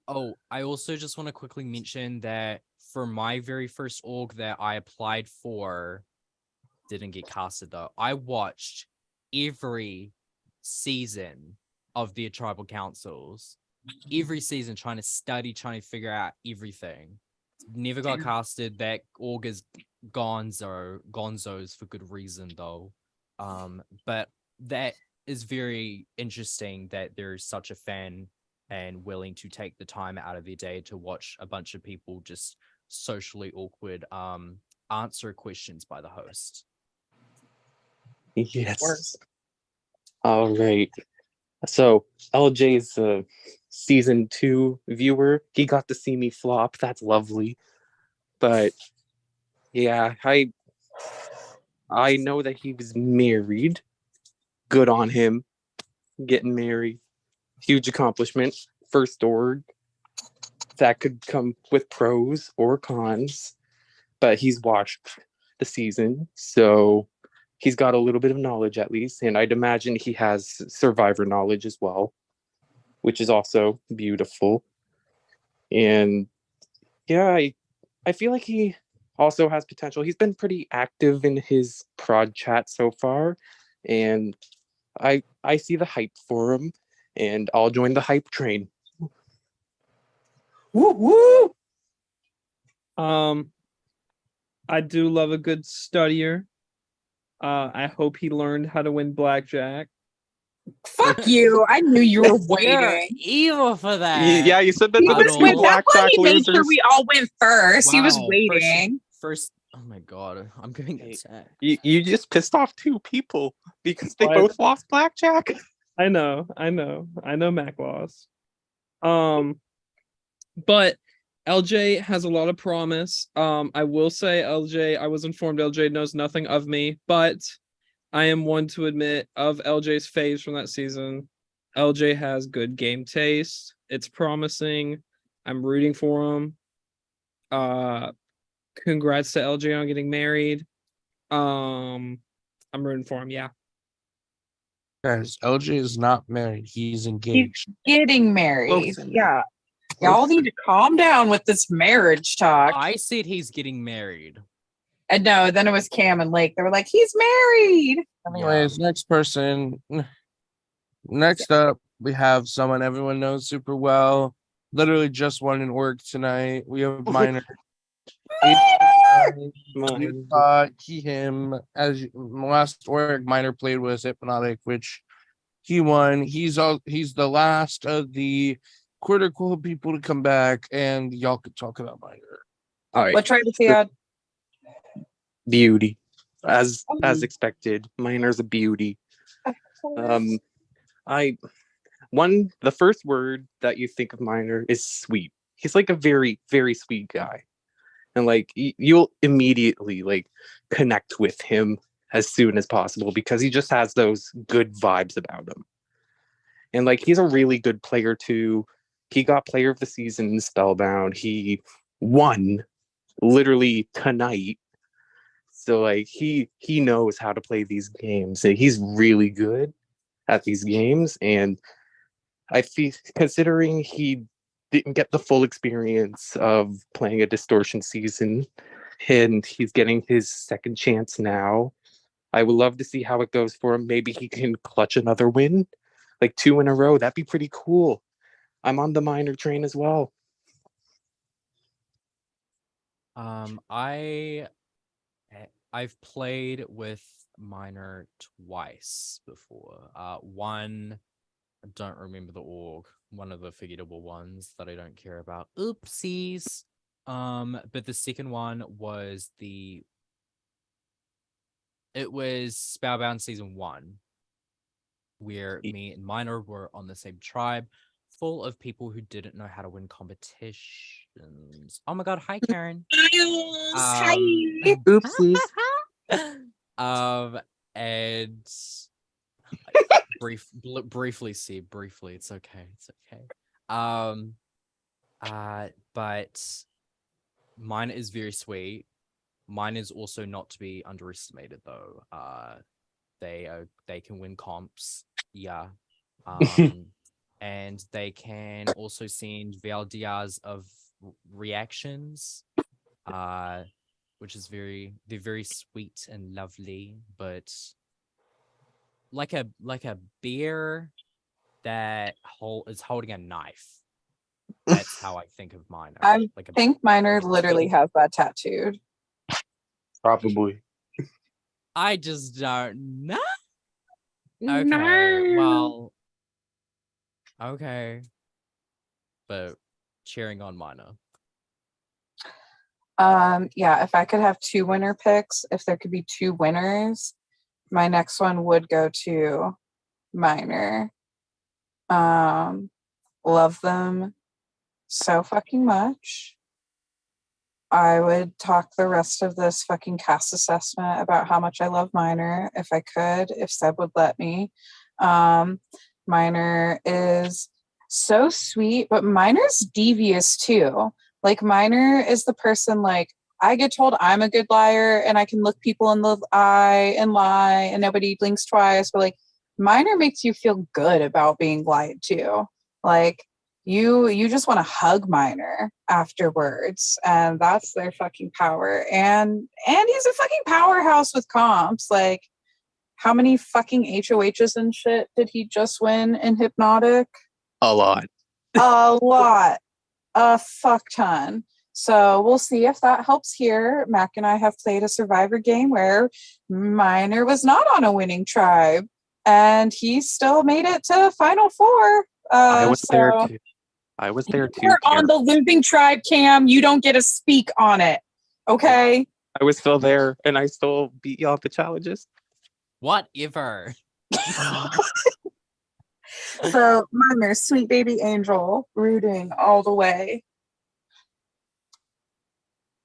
Oh, I also just want to quickly mention that for my very first org that I applied for, didn't get casted though. I watched every season of the tribal councils, every season, trying to study, trying to figure out everything. Never got casted. That org is gonzos for good reason though. But that is very interesting that there's such a fan and willing to take the time out of their day to watch a bunch of people just socially awkward answer questions by the host. Yes. All right. So LJ's season 2 viewer, he got to see me flop. That's lovely. But yeah, I know that he was married. Good on him. Getting married. Huge accomplishment. First org. That could come with pros or cons. But he's watched the season, so he's got a little bit of knowledge at least, and I'd imagine he has survivor knowledge as well, which is also beautiful. And yeah, I feel like he also has potential. He's been pretty active in his prod chat so far, and I see the hype for him, and I'll join the hype train. Woo woo. I do love a good studier. I hope he learned how to win blackjack. Fuck you. I knew you were You're waiting. evil for that. Yeah, you said that He the was two waiting. That's why blackjack he made losers. sure we all went first. He was Wow, waiting. First, oh my god, I'm getting Hey, attacked. You just pissed off two people because they What? both lost blackjack. I know Mac lost. But LJ has a lot of promise. I will say I was informed LJ knows nothing of me, but I am one to admit of LJ's faves from that season. LJ has good game taste. It's promising. I'm rooting for him. Congrats to LJ on getting married. I'm rooting for him, yeah. Guys, LJ is not married. He's engaged. Getting married. Close enough. Yeah. Y'all need to calm down with this marriage talk. I said he's getting married. And no, then it was Cam and Lake. They were like, he's married. Anyways, next person. Next up, we have someone everyone knows super well. Literally just won an org tonight. We have Minor. You thought him as last org Minor played was Hypnotic, which he won. He's the last of the critical people to come back, and y'all could talk about Minor. All right. What tribe is he on? Beauty, as expected. Miner's a beauty. The first word that you think of Miner is sweet. He's like a very, very sweet guy, and like you'll immediately like connect with him as soon as possible because he just has those good vibes about him. And like he's a really good player too. He got player of the season in Spellbound. He won literally tonight. So like he knows how to play these games. And he's really good at these games. And I feel considering he didn't get the full experience of playing a distortion season and he's getting his second chance now. I would love to see how it goes for him. Maybe he can clutch another win, like 2 in a row. That'd be pretty cool. I'm on the Minor train as well. I've played with Minor twice before. One, I don't remember the org. One of the forgettable ones that I don't care about. Oopsies. But the second one was it was Spellbound Season 1, where me and Minor were on the same tribe, full of people who didn't know how to win competitions. Oh my god, hi Karen. Hi. Oopsies. And briefly, it's okay. But mine is very sweet. Mine is also not to be underestimated though. They can win comps, yeah. And they can also send VLDRs of reactions, which is they're very sweet and lovely, but like a bear that is holding a knife. That's how I think of Minor. I like think Minor literally has that tattooed. Probably. I just don't know. Okay, well, okay, but cheering on Minor. Yeah, if I could have 2 winner picks, if there could be 2 winners, my next one would go to Minor. Love them so fucking much. I would talk the rest of this fucking cast assessment about how much I love Minor if I could, if Seb would let me. Minor is so sweet, but Minor's devious too. Like Minor is the person like, I get told I'm a good liar and I can look people in the eye and lie and nobody blinks twice. But like minor makes you feel good about being lied to. Like you just want to hug minor afterwards, and that's their fucking power. And he's a fucking powerhouse with comps. Like how many fucking HOHs and shit did he just win in Hypnotic? A lot. A lot. A fuck ton. So we'll see if that helps here. Mac and I have played a Survivor game where Minor was not on a winning tribe, and he still made it to Final Four. I was there so too. I was there too. you're on the losing tribe, Cam. You don't get to speak on it. Okay? I was still there, and I still beat y'all at the challenges. Whatever. So Minor, sweet baby angel, rooting all the way.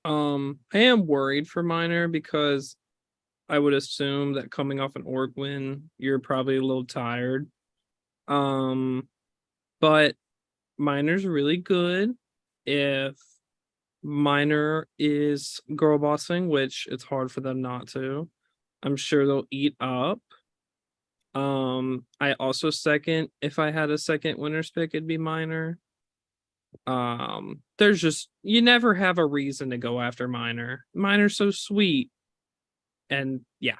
I am worried for Minor because I would assume that coming off an org win, you're probably a little tired. But Minor's really good. If Minor is girl bossing, which it's hard for them not to, I'm sure they'll eat up. I also second, if I had a second winner's pick, it'd be Minor. There's just, you never have a reason to go after Minor. Minor's so sweet. And yeah.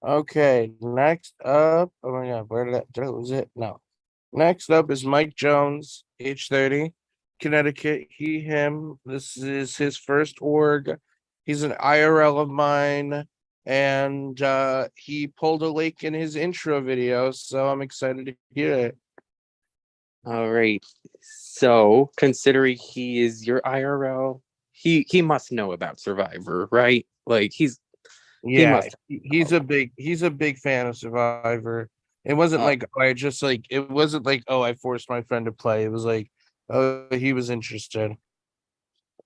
Okay, next up. Oh my god, did I lose it? No. Next up is Mike Jones, age 30, Connecticut. He, him. This is his first org. He's an IRL of mine, and he pulled a lake in his intro video, so I'm excited to hear it. All right. So, considering he is your IRL, he must know about Survivor, right? Like he's he's a big fan of Survivor. It wasn't like it wasn't like, oh, I forced my friend to play. It was like, oh, he was interested.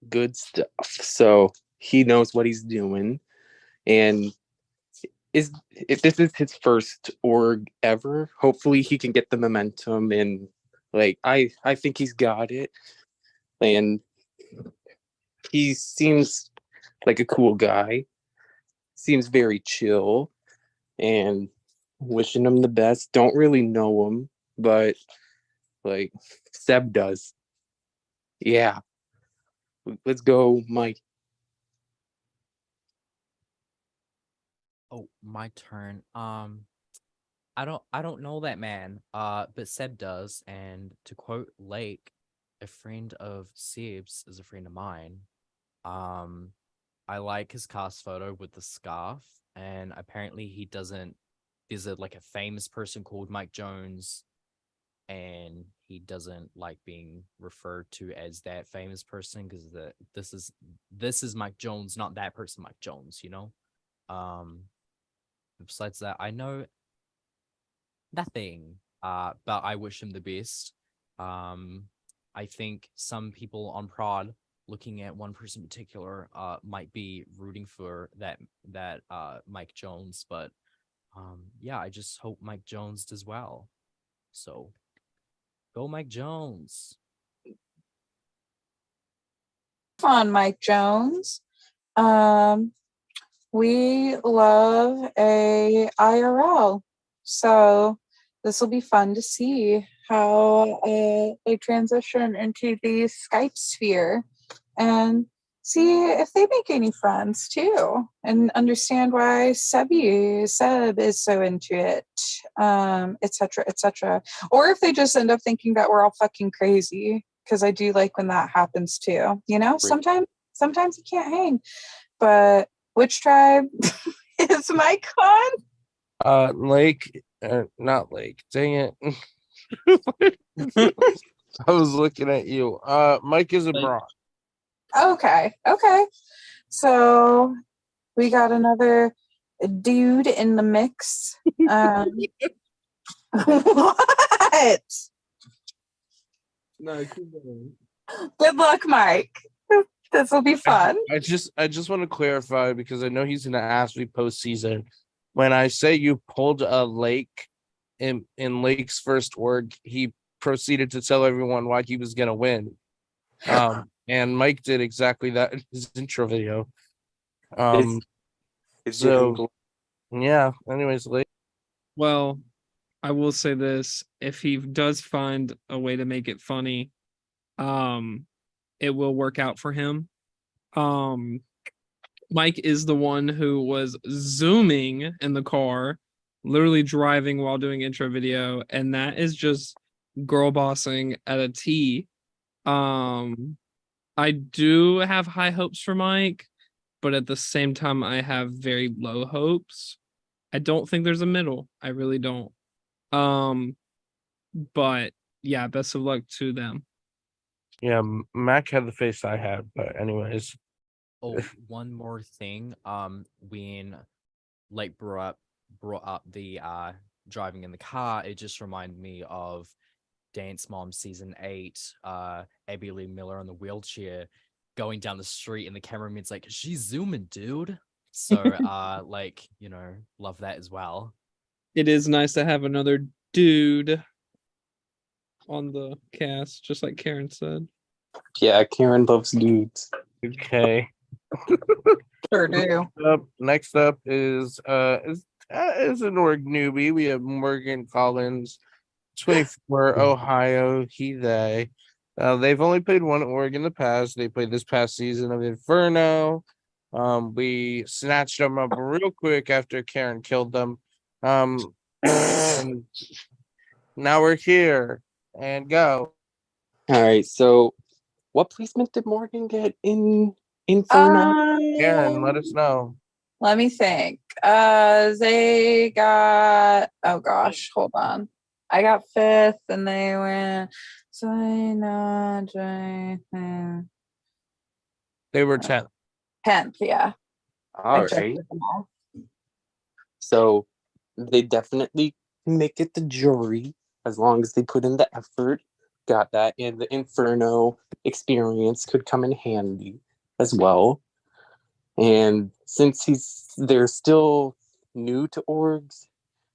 good stuff. So he knows what he's doing, and if this is his first org ever, hopefully he can get the momentum, and like I think he's got it, and he seems like a cool guy, seems very chill, and wishing him the best. Don't really know him, but like Seb does. Yeah, let's go, Mike. Oh, my turn. I don't know that man. But Seb does, and to quote Lake, a friend of Seb's is a friend of mine. I like his cast photo with the scarf, and apparently he doesn't. There's like a famous person called Mike Jones, and he doesn't like being referred to as that famous person because this is Mike Jones, not that person, Mike Jones. Besides that, I know nothing. But I wish him the best. I think some people on prod, looking at one person in particular, might be rooting for that Mike Jones, but yeah, I just hope Mike Jones does well. So go Mike Jones. On Mike Jones. We love a IRL. So this will be fun to see how they transition into the Skype sphere and see if they make any friends too, and understand why Seb is so into it, etc., etc. Or if they just end up thinking that we're all fucking crazy, because I do like when that happens too. Sometimes you can't hang. But which tribe is Mike on? Lake, not Lake. Dang it. I was looking at you. Mike is a Bronx. Okay. So we got another dude in the mix. What? No, keep going. Good luck, Mike. This will be fun. I just want to clarify, because I know he's gonna ask me postseason. When I say you pulled a Lake in Lake's first org, he proceeded to tell everyone why he was gonna win. And Mike did exactly that in his intro video. It's So giving yeah. Anyways, Well, I will say this: if he does find a way to make it funny, it will work out for him. Mike is the one who was zooming in the car, literally driving while doing intro video, and that is just girl bossing at a T. I do have high hopes for Mike, but at the same time, I have very low hopes. I don't think there's a middle. I really don't. But yeah, best of luck to them. yeah, Mac had the face I had, but anyways, Oh, one more thing. When like brought up the driving in the car, it just reminded me of Dance Mom season 8, Abby Lee Miller on the wheelchair going down the street, and the cameraman's like, she's zooming, dude. So like, love that as well. It is nice to have another dude on the cast, just like Karen said. Yeah, Karen loves dudes. okay. Sure do. Next up is an org newbie. We have Morgan Collins, 24, Ohio. He, they. They've only played one org in the past. They played this past season of Inferno. We snatched them up real quick after Karen killed them. And now we're here and go. All right, so what placement did Morgan get in Inferno? Karen, let us know. Let me think. They got, oh gosh, hold on. I got 5th and they went They were 10th. 10th, yeah. All checked right, them all. so they definitely make it the jury as long as they put in the effort. Got that, and the Inferno experience could come in handy as well. And since they're still new to orgs,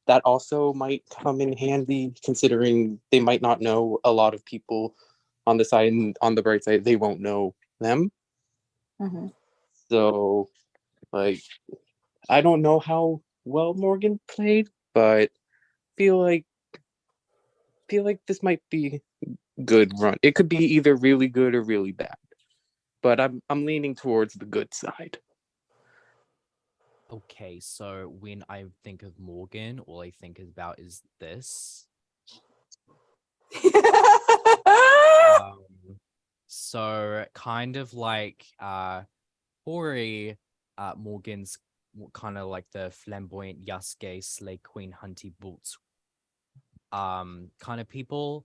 that also might come in handy, considering they might not know a lot of people on the side, and on the bright side, they won't know them. Mhm. So, like, I don't know how well Morgan played, but feel like this might be good run. It could be either really good or really bad, but I'm leaning towards the good side. Okay, so when I think of Morgan, all I think about is this. So kind of like Hori, Morgan's kind of like the flamboyant Yasuke Slay Queen Hunty Boots kind of people.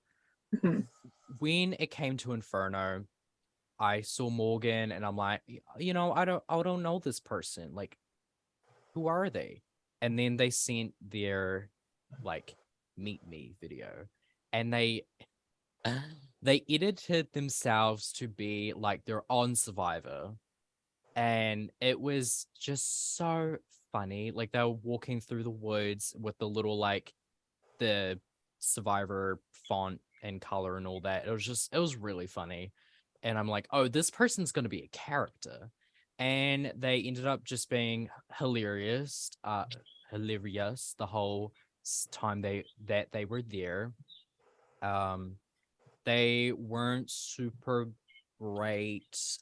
Mhm. When it came to Inferno, I saw Morgan and I'm like, I don't know this person. Like, who are they? And then they sent their like meet me video, and they edited themselves to be like their own Survivor, and it was just so funny. Like, they were walking through the woods with the little like the Survivor font and color and all that. It was really funny. And I'm like, oh, this person's going to be a character. And they ended up just being hilarious the whole time they were there. They weren't super great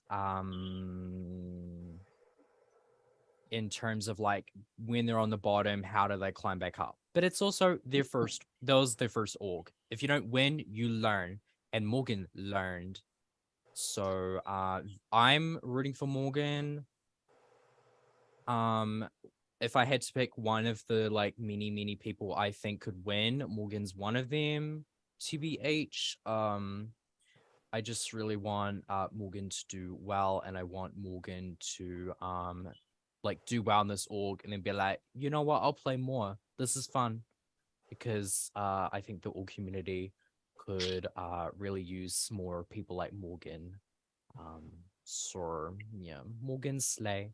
in terms of like when they're on the bottom, how do they climb back up? But it's also their first org. If you don't win, you learn. And Morgan learned. So I'm rooting for Morgan. If I had to pick one of the like many people I think could win, Morgan's one of them. TBH. I just really want Morgan to do well, and I want Morgan to like do well in this org and then be like, you know what, I'll play more. This is fun. Because I think the org community could really use more people like Morgan. So yeah, Morgan slay.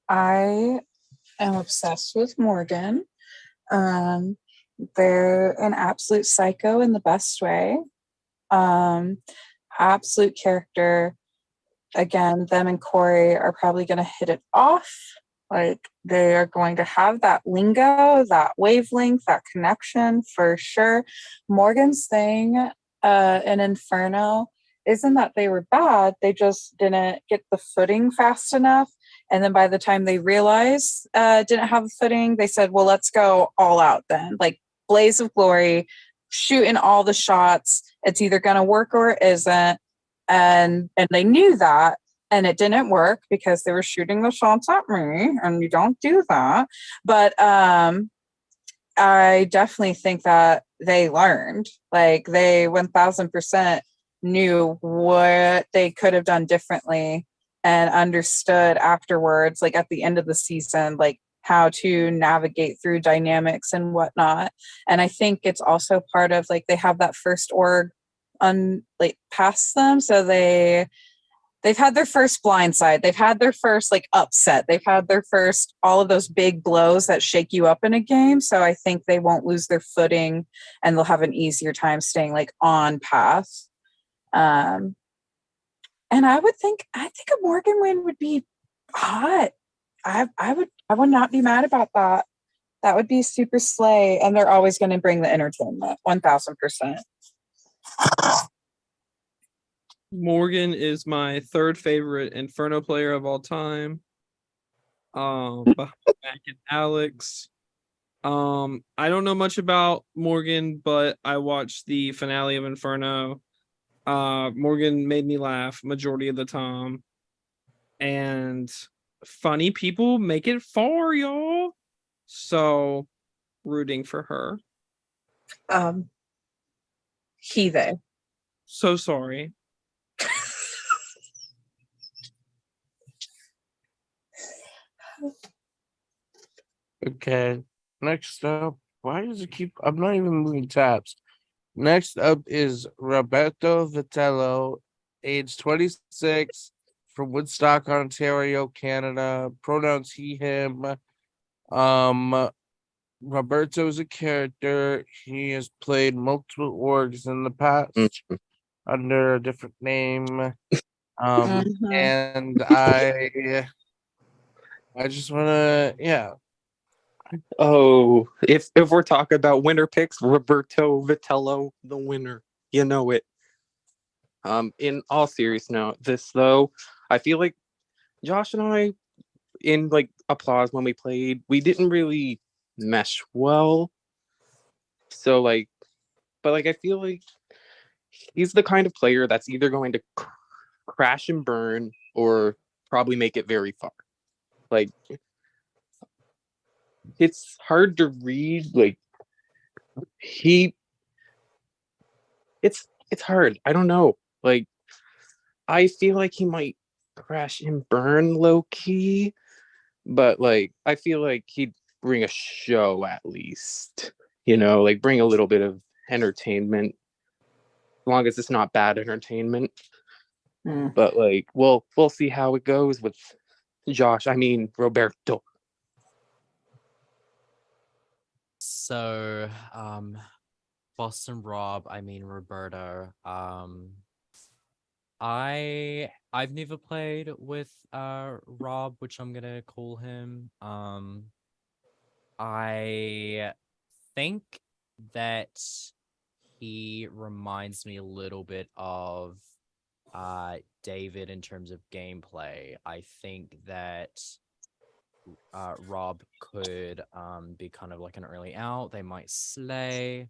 I am obsessed with Morgan. They're an absolute psycho in the best way. Um, Absolute character. Again, them and Corey are probably going to hit it off. Like they are going to have that lingo, that wavelength, that connection for sure. Morgan's thing in Inferno isn't that they were bad, they just didn't get the footing fast enough. And then by the time they realized didn't have the footing, they said, well, let's go all out then. Like blaze of glory, shooting all the shots. It's either going to work or it isn't. And they knew that, and it didn't work because they were shooting the shots at me, and you don't do that. But I definitely think that they learned, like they 1000% knew what they could have done differently and understood afterwards, like at the end of the season, like how to navigate through dynamics and whatnot. And I think it's also part of like they have that first org like past them, so they've had their first blindside, they've had their first like upset, they've had their first all of those big blows that shake you up in a game. So I think they won't lose their footing and they'll have an easier time staying like on path. And I think a Morgan win would be hot. I would not be mad about that. That would be super slay, and they're always going to bring the entertainment 1000%. Morgan is my third favorite Inferno player of all time. Behind Mac and Alex. I don't know much about Morgan, but I watched the finale of Inferno. Morgan made me laugh majority of the time. And funny people make it far, y'all. So rooting for her. They. So sorry. Okay. Next up, why does it keep? I'm not even moving tabs. Next up is Roberto Vitello, age 26, from Woodstock, Ontario, Canada. Pronouns he, him. Roberto is a character. He has played multiple orgs in the past under a different name. And I just wanna, yeah. Oh, if we're talking about winner picks, Roberto Vitello, the winner. You know it. In all seriousness, this though, I feel like Josh and I, in like applause when we played, we didn't really mesh well. So like, but like I feel like he's the kind of player that's either going to crash and burn or probably make it very far. Like it's hard to read. Like it's hard. I don't know. Like I feel like he might crash and burn low key, but like I feel like he'd bring a show at least. You know, like bring a little bit of entertainment, as long as it's not bad entertainment. But like we'll see how it goes with Josh. I mean Roberto. So, Boston Rob, I mean Roberto. I've never played with Rob, which I'm gonna call him. I think that he reminds me a little bit of David in terms of gameplay. I think that Rob could be kind of like an early out. They might slay.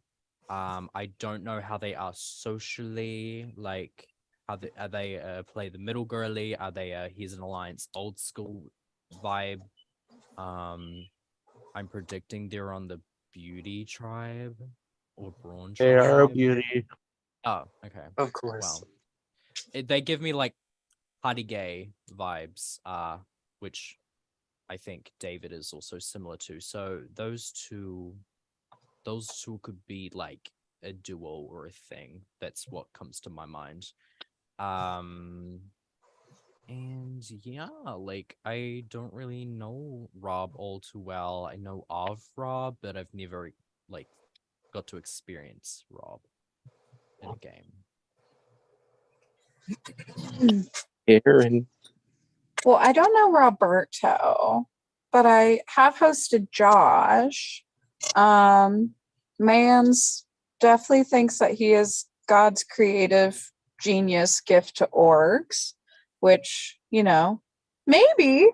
I don't know how they are socially, like are they play the middle girly? Are they he's an alliance old school vibe? I'm predicting they're on the beauty tribe or brawn They are a tribe. beauty. Oh, okay. Of course. Well, they give me like party gay vibes, which I think David is also similar to. So those two could be like a duo or a thing. That's what comes to my mind. And yeah, like I don't really know Rob all too well. I know of Rob, but I've never like got to experience Rob in a game. Aaron. Well, I don't know Roberto, but I have hosted Josh. Mans definitely thinks that he is God's creative genius gift to orgs, which, maybe.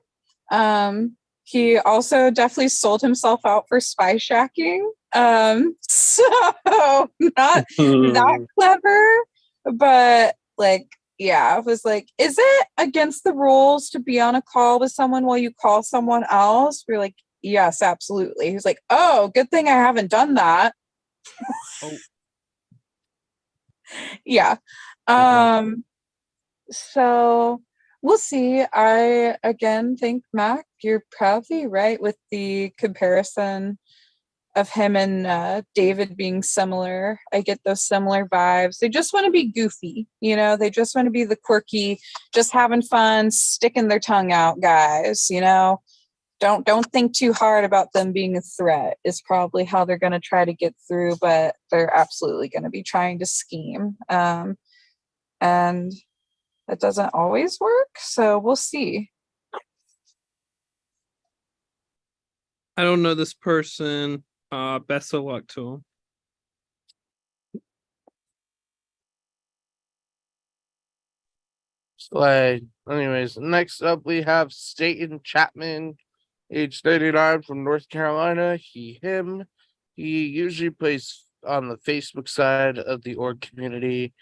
He also definitely sold himself out for spy shacking. So not that clever, but yeah, I was like, is it against the rules to be on a call with someone while you call someone else? We're like, yes, absolutely. He's like, oh, good thing I haven't done that. Oh. Yeah. So we'll see. I again think, Mac, you're probably right with the comparison of him and David being similar. I get those similar vibes. They just want to be goofy, they just want to be the quirky, just having fun, sticking their tongue out guys, Don't think too hard about them being a threat is probably how they're going to try to get through, but they're absolutely going to be trying to scheme. And it doesn't always work, so we'll see. I don't know this person. Best of luck to him. Anyways, next up we have Staten Chapman, age 39 from North Carolina. Him. He usually plays on the Facebook side of the org community,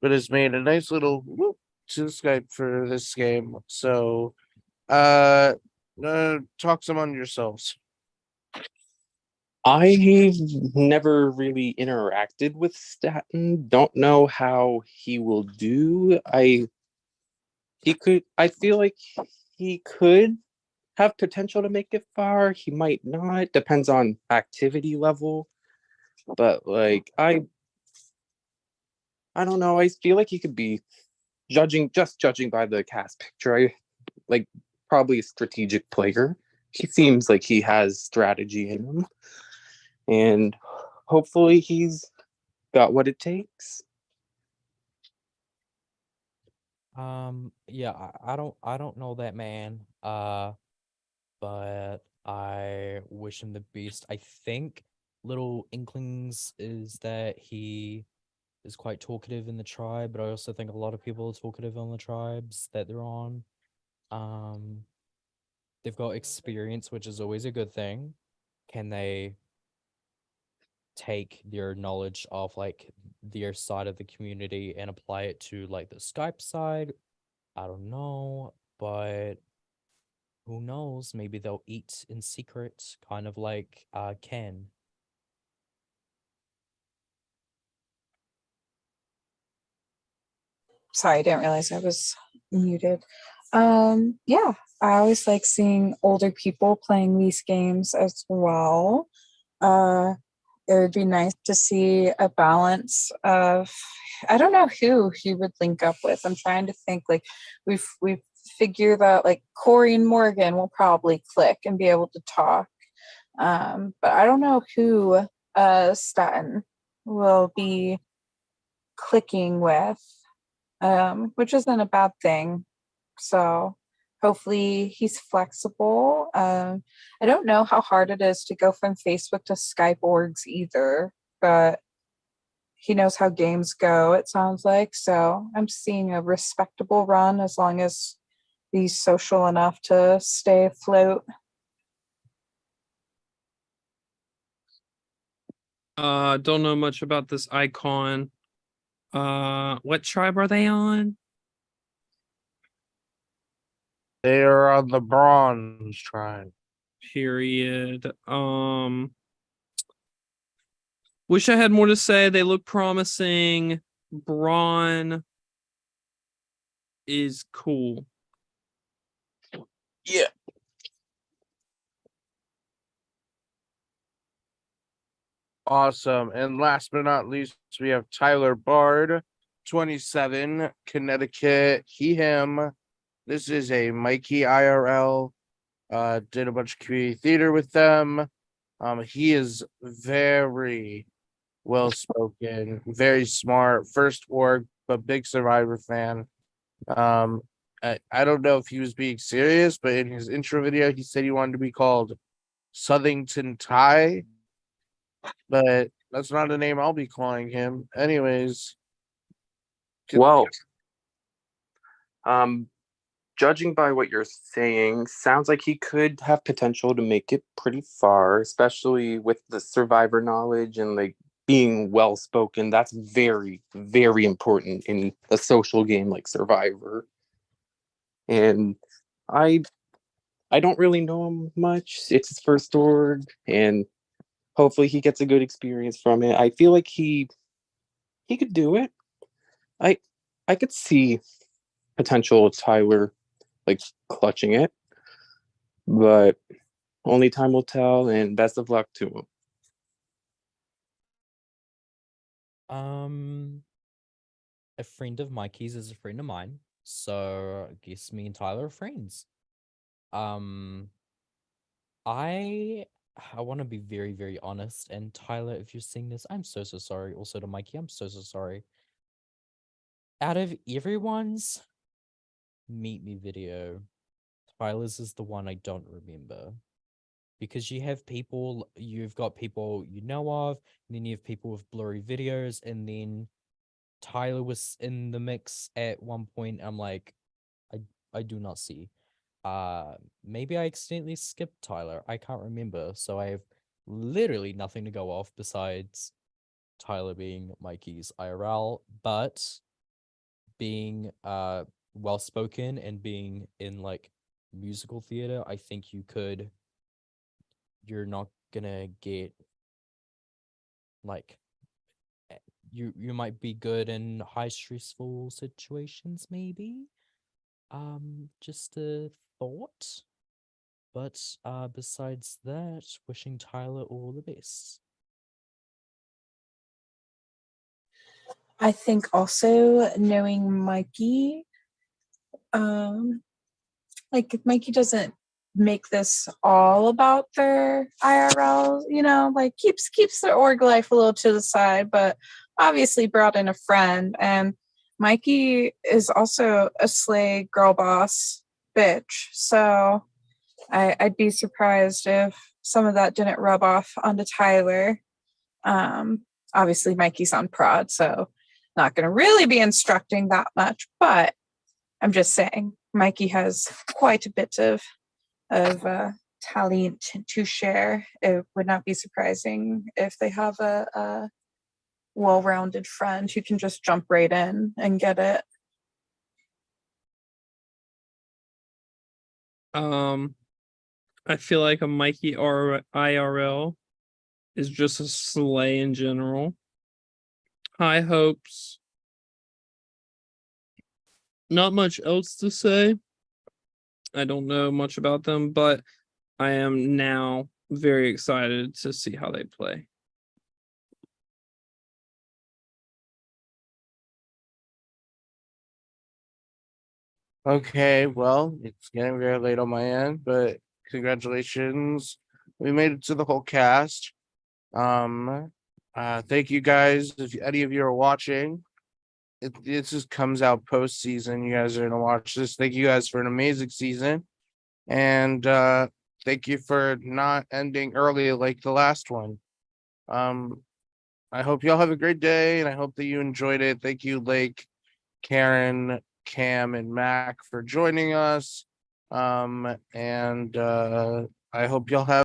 but has made a nice little whoop to Skype for this game. So, talk some on yourselves. I've never really interacted with Staten. Don't know how he will do. I feel like he could have potential to make it far. He might not. Depends on activity level. But I don't know. I feel like he could be judging by the cast picture. Probably a strategic player. He seems like he has strategy in him. And hopefully he's got what it takes. Yeah, I don't know that man. But I wish him the best. I think little inklings is that he is quite talkative in the tribe, but I also think a lot of people are talkative on the tribes that they're on. They've got experience, which is always a good thing. Can they take their knowledge of their side of the community and apply it to the Skype side? I don't know, but who knows? Maybe they'll eat in secret, kind of like Ken. Sorry, I didn't realize I was muted. Yeah, I always like seeing older people playing these games as well. It would be nice to see a balance of, I don't know who he would link up with. I'm trying to think. We've figured out Corey and Morgan will probably click and be able to talk. But I don't know who Staten will be clicking with, which isn't a bad thing. So hopefully he's flexible. I don't know how hard it is to go from Facebook to Skype orgs either, but he knows how games go, it sounds like. So I'm seeing a respectable run as long as he's social enough to stay afloat. Don't know much about this icon. What tribe are they on? They are on the Bronze tribe. Period. Wish I had more to say. They look promising. Braun is cool. Yeah. Awesome. And last but not least, we have Tyler Bard, 27, Connecticut. Him. This is a Mikey IRL. Did a bunch of community theater with them. He is very, well spoken, very smart, first org, but big Survivor fan. I don't know if he was being serious, but in his intro video, he said he wanted to be called Southington Ty, but that's not a name I'll be calling him. Anyways, Well, judging by what you're saying, sounds like he could have potential to make it pretty far, especially with the Survivor knowledge and like being well spoken. That's very, very important in a social game like Survivor. And I I don't really know him much. It's his first org, and hopefully he gets a good experience from it. I feel like he could do it. I I could see potential of Tyler like clutching it, but only time will tell. And best of luck to him. A friend of Mikey's is a friend of mine, so I guess me and Tyler are friends. Um, I I want to be very, very honest. And Tyler, if you're seeing this, I'm so sorry. Also to Mikey, I'm so sorry. Out of everyone's Meet Me video, Tyler's is the one I don't remember. Because you've got people you know of, and then you have people with blurry videos, and then Tyler was in the mix at one point. I'm like, I do not see. Maybe I accidentally skipped Tyler. I can't remember. So I have literally nothing to go off besides Tyler being Mikey's IRL, but being well spoken and being in like musical theater, I think you're not gonna get like you might be good in high stressful situations, maybe. Just a thought. But besides that, wishing Tyler all the best. I think also knowing Mikey, like Mikey doesn't make this all about their IRL, like keeps their org life a little to the side, but obviously brought in a friend. And Mikey is also a slay girl boss bitch. So I'd be surprised if some of that didn't rub off onto Tyler. Obviously Mikey's on prod, so not going to really be instructing that much, but I'm just saying Mikey has quite a bit of talent to share. It would not be surprising if they have a well-rounded friend who can just jump right in and get it. I feel like a Mikey or IRL is just a slay in general. High hopes. Not much else to say. I don't know much about them, but I am now very excited to see how they play. okay, well, it's getting very late on my end, but congratulations. We made it to the whole cast. Thank you guys. If any of you are watching, it just comes out post season. You guys are gonna watch this. Thank you guys for an amazing season. And thank you for not ending early like the last one. Um, I hope y'all have a great day, and I hope that you enjoyed it. Thank you, Lake, Karen, Cam, and Mac for joining us. And I hope y'all have